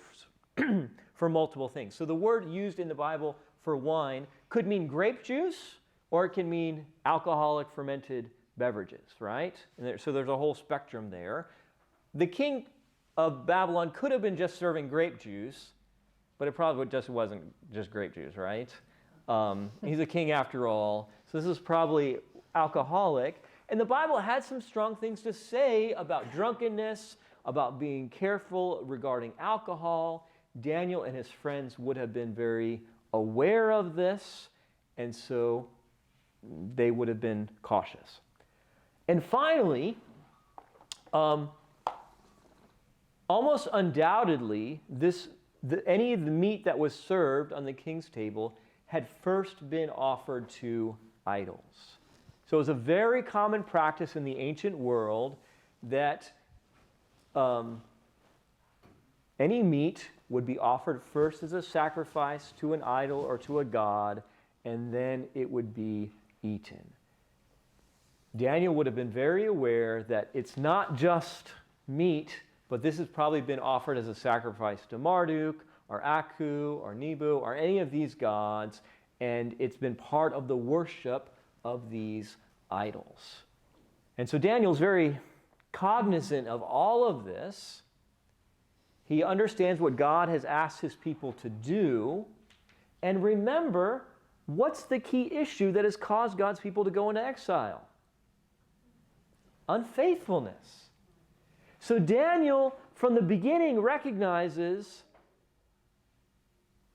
for multiple things. So the word used in the Bible for wine could mean grape juice, or it can mean alcoholic fermented beverages, right? And so there's a whole spectrum there. The king of Babylon could have been just serving grape juice, but it probably just wasn't just grape juice, right? He's a king after all, so this is probably alcoholic. And the Bible had some strong things to say about drunkenness, about being careful regarding alcohol. Daniel and his friends would have been very aware of this, and so they would have been cautious. And finally, almost undoubtedly, this any of the meat that was served on the king's table had first been offered to idols. So it was a very common practice in the ancient world that any meat would be offered first as a sacrifice to an idol or to a god, and then it would be eaten. Daniel would have been very aware that it's not just meat, but this has probably been offered as a sacrifice to Marduk or Aku or Nebu or any of these gods, and it's been part of the worship of these idols. And so Daniel's very cognizant of all of this. He understands what God has asked his people to do. And remember, what's the key issue that has caused God's people to go into exile? Unfaithfulness. So Daniel, from the beginning, recognizes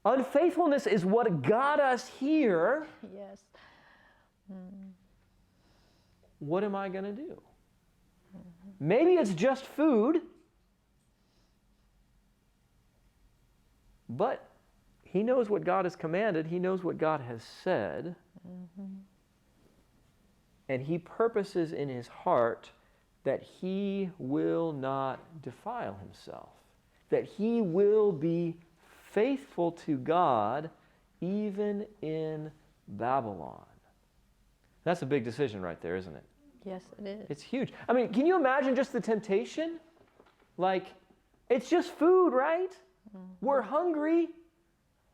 unfaithfulness is what got us here. Yes. What am I going to do? Maybe it's just food, but he knows what God has commanded. He knows what God has said. And he purposes in his heart that he will not defile himself, that he will be faithful to God even in Babylon. That's a big decision right there, isn't it? Yes, it is. It's huge. I mean, can you imagine just the temptation? Like, it's just food, right? We're hungry.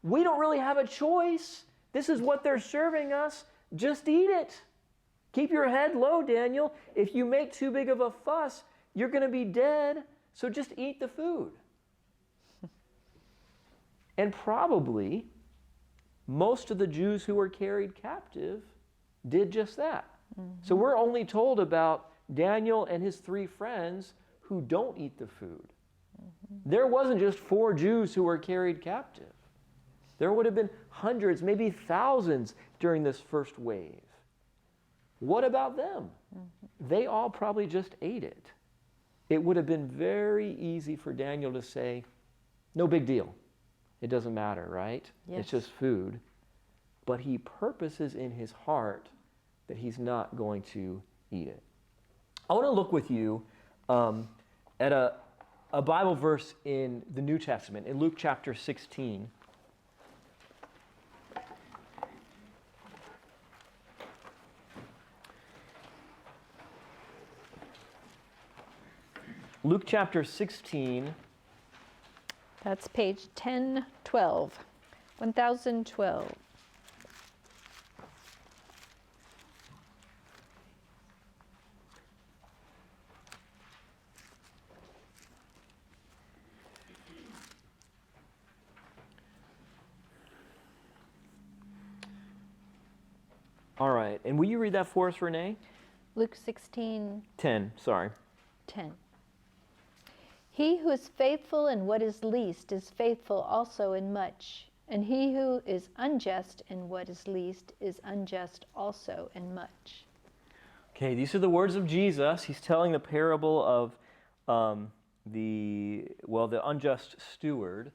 We don't really have a choice. This is what they're serving us. Just eat it. Keep your head low, Daniel. If you make too big of a fuss, you're going to be dead. So just eat the food. And probably most of the Jews who were carried captive did just that. So we're only told about Daniel and his 3 friends who don't eat the food. There wasn't just 4 Jews who were carried captive. There would have been hundreds, maybe thousands during this first wave. What about them? They all probably just ate it. It would have been very easy for Daniel to say, no big deal. It doesn't matter, right? Yes. It's just food. But he purposes in his heart that he's not going to eat it. I want to look with you at a Bible verse in the New Testament, in Luke chapter 16. Luke chapter 16. That's page 1012. 1012. All right. And will you read that for us, Renee? Luke 16:10. 10, sorry. He who is faithful in what is least is faithful also in much, and he who is unjust in what is least is unjust also in much. Okay, these are the words of Jesus. He's telling the parable of the unjust steward.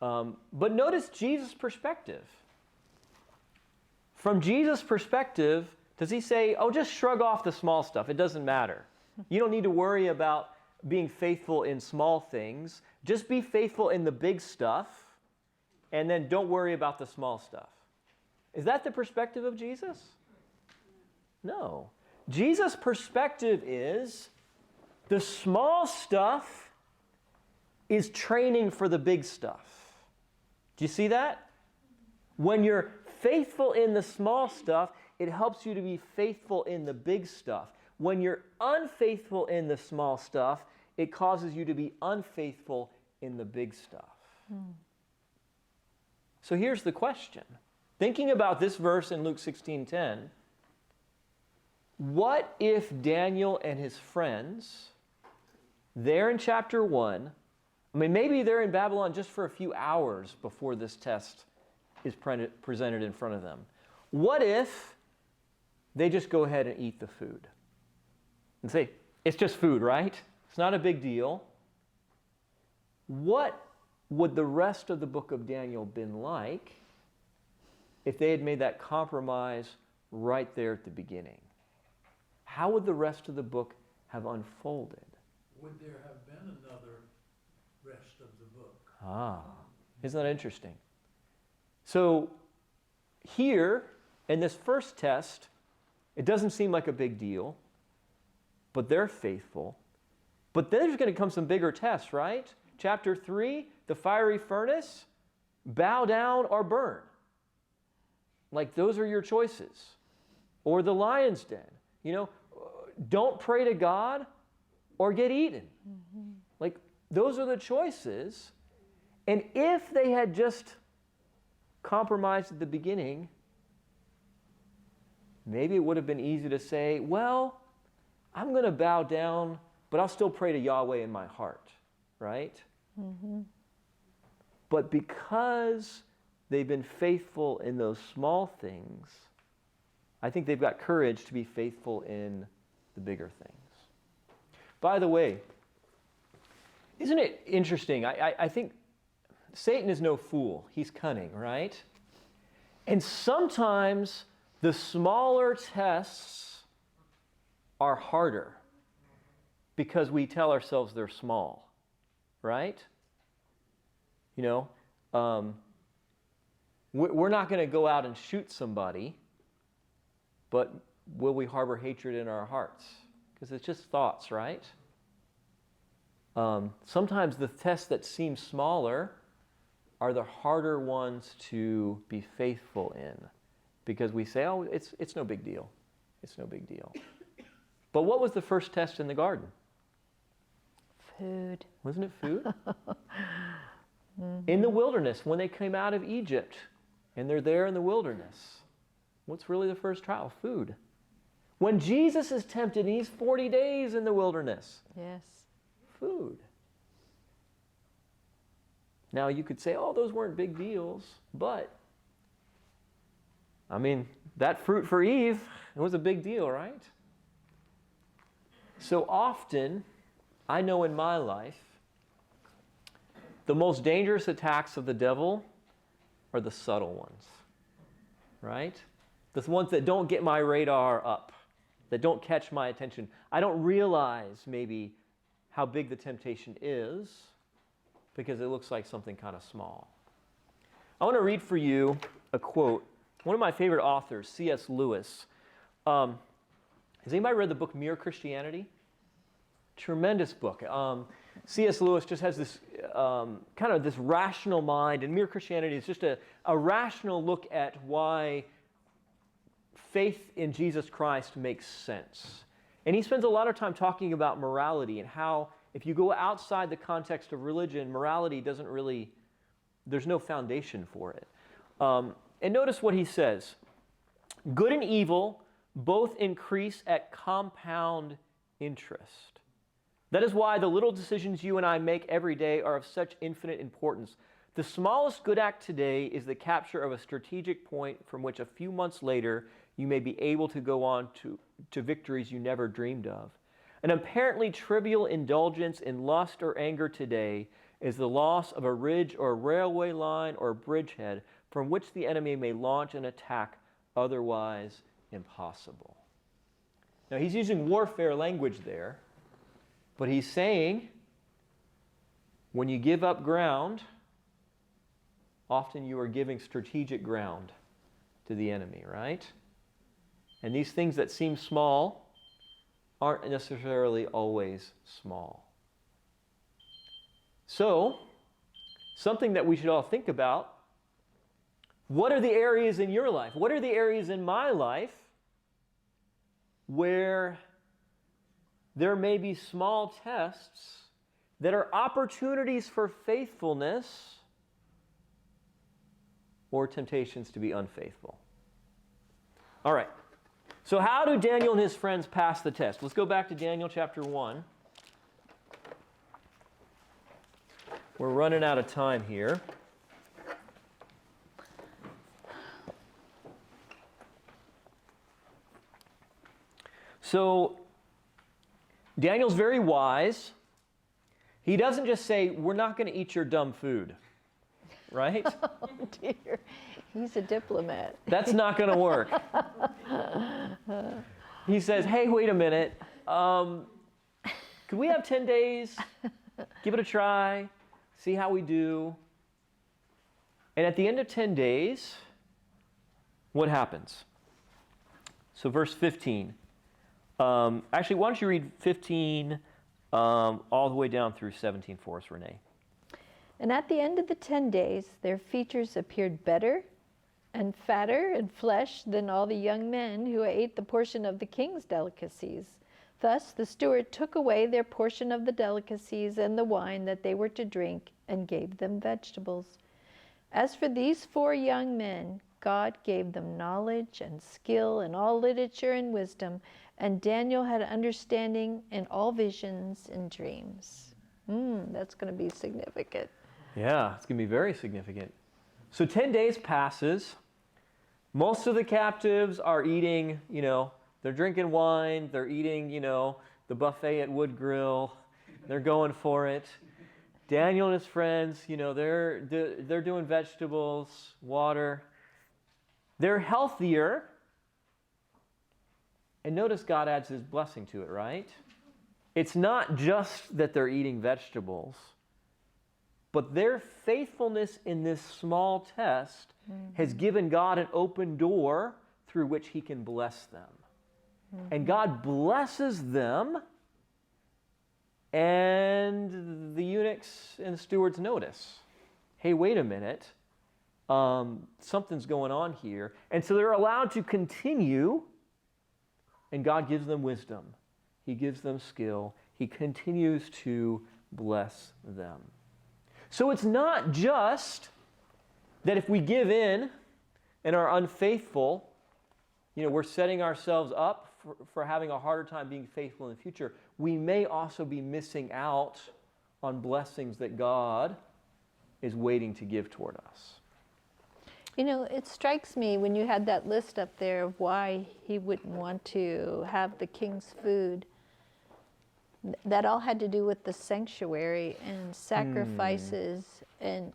But notice Jesus' perspective. From Jesus' perspective, does he say, oh, just shrug off the small stuff. It doesn't matter. You don't need to worry about being faithful in small things. Just be faithful in the big stuff, and then don't worry about the small stuff. Is that the perspective of Jesus? No. Jesus' perspective is the small stuff is training for the big stuff. Do you see that? When you're faithful in the small stuff, it helps you to be faithful in the big stuff. When you're unfaithful in the small stuff, it causes you to be unfaithful in the big stuff. So here's the question. Thinking about this verse in Luke 16:10, what if Daniel and his friends, they're in chapter 1, I mean, maybe they're in Babylon just for a few hours before this test is presented in front of them. What if they just go ahead and eat the food? And say, it's just food, right? It's not a big deal. What would the rest of the book of Daniel been like if they had made that compromise right there at the beginning? How would the rest of the book have unfolded? Would there have been another rest of the book? Ah, isn't that interesting? So here, in this first test, it doesn't seem like a big deal, but they're faithful. But then there's going to come some bigger tests, right? Chapter 3, the fiery furnace, bow down or burn. Like, those are your choices. Or the lion's den. You know, don't pray to God or get eaten. Like, those are the choices. And if they had just compromised at the beginning, maybe it would have been easy to say, well, I'm going to bow down, but I'll still pray to Yahweh in my heart, right? But because they've been faithful in those small things, I think they've got courage to be faithful in the bigger things. By the way, isn't it interesting? I think Satan is no fool. He's cunning, right? And sometimes the smaller tests are harder because we tell ourselves they're small, right? You know, we're not going to go out and shoot somebody, but will we harbor hatred in our hearts? Because it's just thoughts, right? Sometimes the tests that seem smaller are the harder ones to be faithful in, because we say, oh, it's no big deal. It's no big deal. But what was the first test in the garden? Food. Wasn't it food? In the wilderness, when they came out of Egypt, and they're there in the wilderness, what's really the first trial? Food. When Jesus is tempted, and he's 40 days in the wilderness. Yes. Food. Now, you could say, oh, those weren't big deals, but, I mean, that fruit for Eve, it was a big deal, right? So often, I know in my life, the most dangerous attacks of the devil are the subtle ones, right? The ones that don't get my radar up, that don't catch my attention. I don't realize maybe how big the temptation is because it looks like something kind of small. I want to read for you a quote. One of my favorite authors, C.S. Lewis. Has anybody read the book Mere Christianity? Tremendous book. C.S. Lewis just has this kind of this rational mind, and Mere Christianity is just a rational look at why faith in Jesus Christ makes sense. And he spends a lot of time talking about morality and how if you go outside the context of religion, morality doesn't really, there's no foundation for it. And notice what he says. Good and evil both increase at compound interest. That is why the little decisions you and I make every day are of such infinite importance. The smallest good act today is the capture of a strategic point from which a few months later you may be able to go on to victories you never dreamed of. An apparently trivial indulgence in lust or anger today is the loss of a ridge or a railway line or a bridgehead from which the enemy may launch an attack otherwise impossible. Now he's using warfare language there, but he's saying when you give up ground, often you are giving strategic ground to the enemy, right? And these things that seem small aren't necessarily always small. So, something that we should all think about, what are the areas in your life? What are the areas in my life where there may be small tests that are opportunities for faithfulness or temptations to be unfaithful? All right. So how do Daniel and his friends pass the test? Let's go back to Daniel chapter 1. We're running out of time here. So Daniel's very wise. He doesn't just say, we're not going to eat your dumb food, right? Oh dear, he's a diplomat. That's not going to work. He says, hey, wait a minute. Could we have 10 days? Give it a try. See how we do. And at the end of 10 days, what happens? So verse 15. Actually, why don't you read 15 all the way down through 17 for us, Renee? And at the end of the 10 days, their features appeared better and fatter in flesh than all the young men who ate the portion of the king's delicacies. Thus the steward took away their portion of the delicacies and the wine that they were to drink and gave them vegetables. As for these 4 young men, God gave them knowledge and skill in all literature and wisdom, and Daniel had understanding in all visions and dreams. That's going to be significant. Yeah, it's going to be very significant. So 10 days passes. Most of the captives are eating, they're drinking wine, they're eating, the buffet at Wood Grill. They're going for it. Daniel and his friends, they're doing vegetables, water. They're healthier. And notice God adds his blessing to it, right? It's not just that they're eating vegetables, but their faithfulness in this small test has given God an open door through which he can bless them. And God blesses them, and the eunuchs and stewards notice, hey, wait a minute, something's going on here. And so they're allowed to continue, and God gives them wisdom. He gives them skill. He continues to bless them. So it's not just that if we give in and are unfaithful, we're setting ourselves up for having a harder time being faithful in the future. We may also be missing out on blessings that God is waiting to give toward us. It strikes me when you had that list up there of why he wouldn't want to have the king's food. That all had to do with the sanctuary and sacrifices. And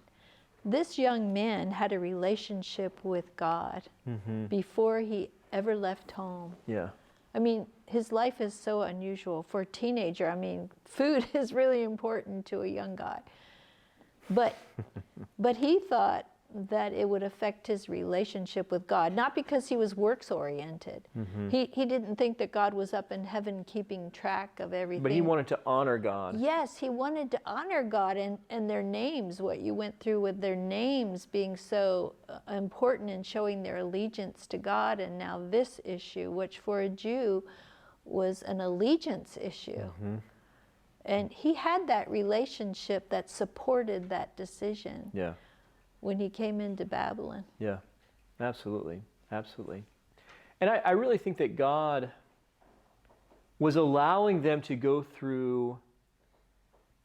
this young man had a relationship with God before he ever left home. Yeah. His life is so unusual for a teenager. Food is really important to a young guy. But he thought that it would affect his relationship with God, not because he was works-oriented. He didn't think that God was up in heaven keeping track of everything. But he wanted to honor God. Yes, he wanted to honor God and their names, what you went through with their names being so important in showing their allegiance to God, and now this issue, which for a Jew was an allegiance issue. And he had that relationship that supported that decision. Yeah. When he came into Babylon. Yeah, absolutely, absolutely. And I really think that God was allowing them to go through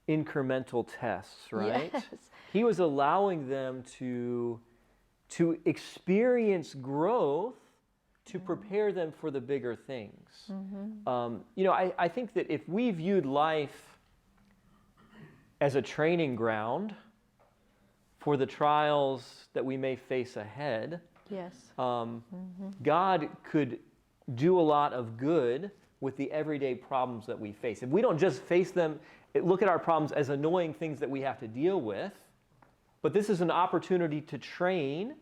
incremental tests, right? Yes. He was allowing them to experience growth to prepare them for the bigger things. I think that if we viewed life as a training ground for the trials that we may face ahead, Yes. God could do a lot of good with the everyday problems that we face. If we don't just face them, look at our problems as annoying things that we have to deal with, but this is an opportunity to train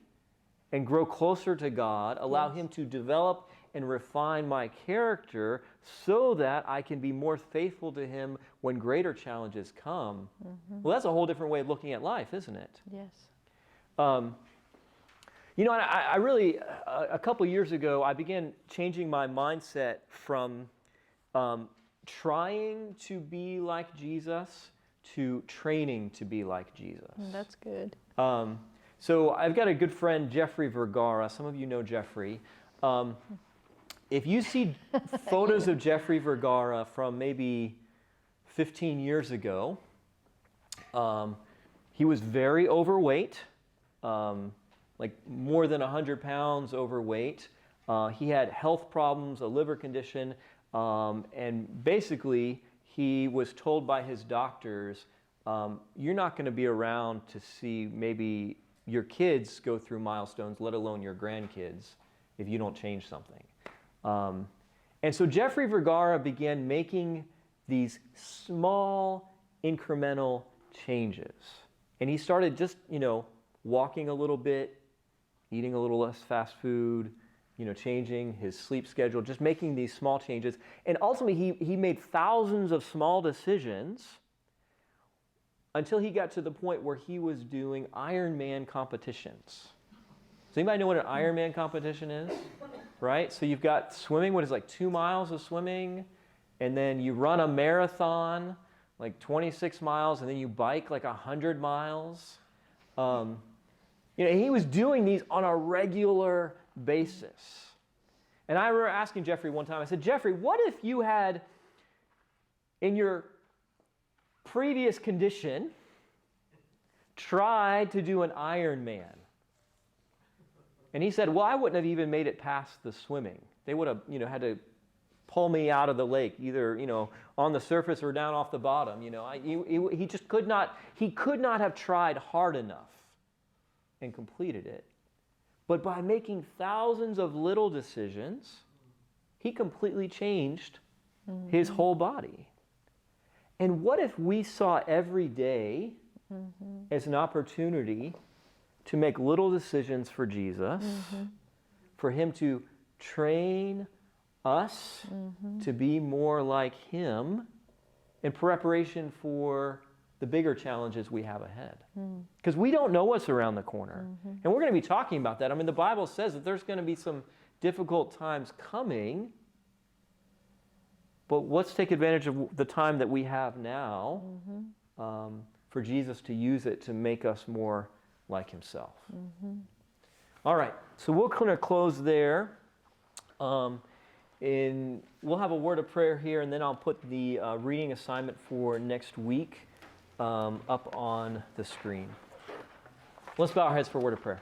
and grow closer to God, allow Him to develop and refine my character so that I can be more faithful to Him when greater challenges come. Well, that's a whole different way of looking at life, isn't it? Yes. I really, a couple years ago, I began changing my mindset from trying to be like Jesus to training to be like Jesus. That's good. So I've got a good friend, Jeffrey Vergara. Some of you know Jeffrey. If you see photos of Jeffrey Vergara from maybe 15 years ago, he was very overweight, like more than 100 pounds overweight. He had health problems, a liver condition, and basically he was told by his doctors, you're not going to be around to see maybe your kids go through milestones, let alone your grandkids, if you don't change something. And so Jeffrey Vergara began making these small incremental changes. And he started just, walking a little bit, eating a little less fast food, changing his sleep schedule, just making these small changes. And ultimately, he made thousands of small decisions until he got to the point where he was doing Ironman competitions. Does anybody know what an Ironman competition is? Right? So you've got swimming, what is it, like 2 miles of swimming, and then you run a marathon, like 26 miles, and then you bike like 100 miles. He was doing these on a regular basis. And I remember asking Jeffrey one time, I said, Jeffrey, what if you had, in your previous condition, tried to do an Ironman? And he said, well, I wouldn't have even made it past the swimming. They would have, had to pull me out of the lake, either, on the surface or down off the bottom. He just could not have tried hard enough and completed it. But by making thousands of little decisions, he completely changed his whole body. And what if we saw every day as an opportunity to make little decisions for Jesus, for him to train us to be more like him in preparation for the bigger challenges we have ahead? Because we don't know what's around the corner. And we're going to be talking about that. I mean, the Bible says that there's going to be some difficult times coming, but let's take advantage of the time that we have now for Jesus to use it to make us more like himself. All right, so we're going to close there. And we'll have a word of prayer here, and then I'll put the reading assignment for next week up on the screen. Let's bow our heads for a word of prayer.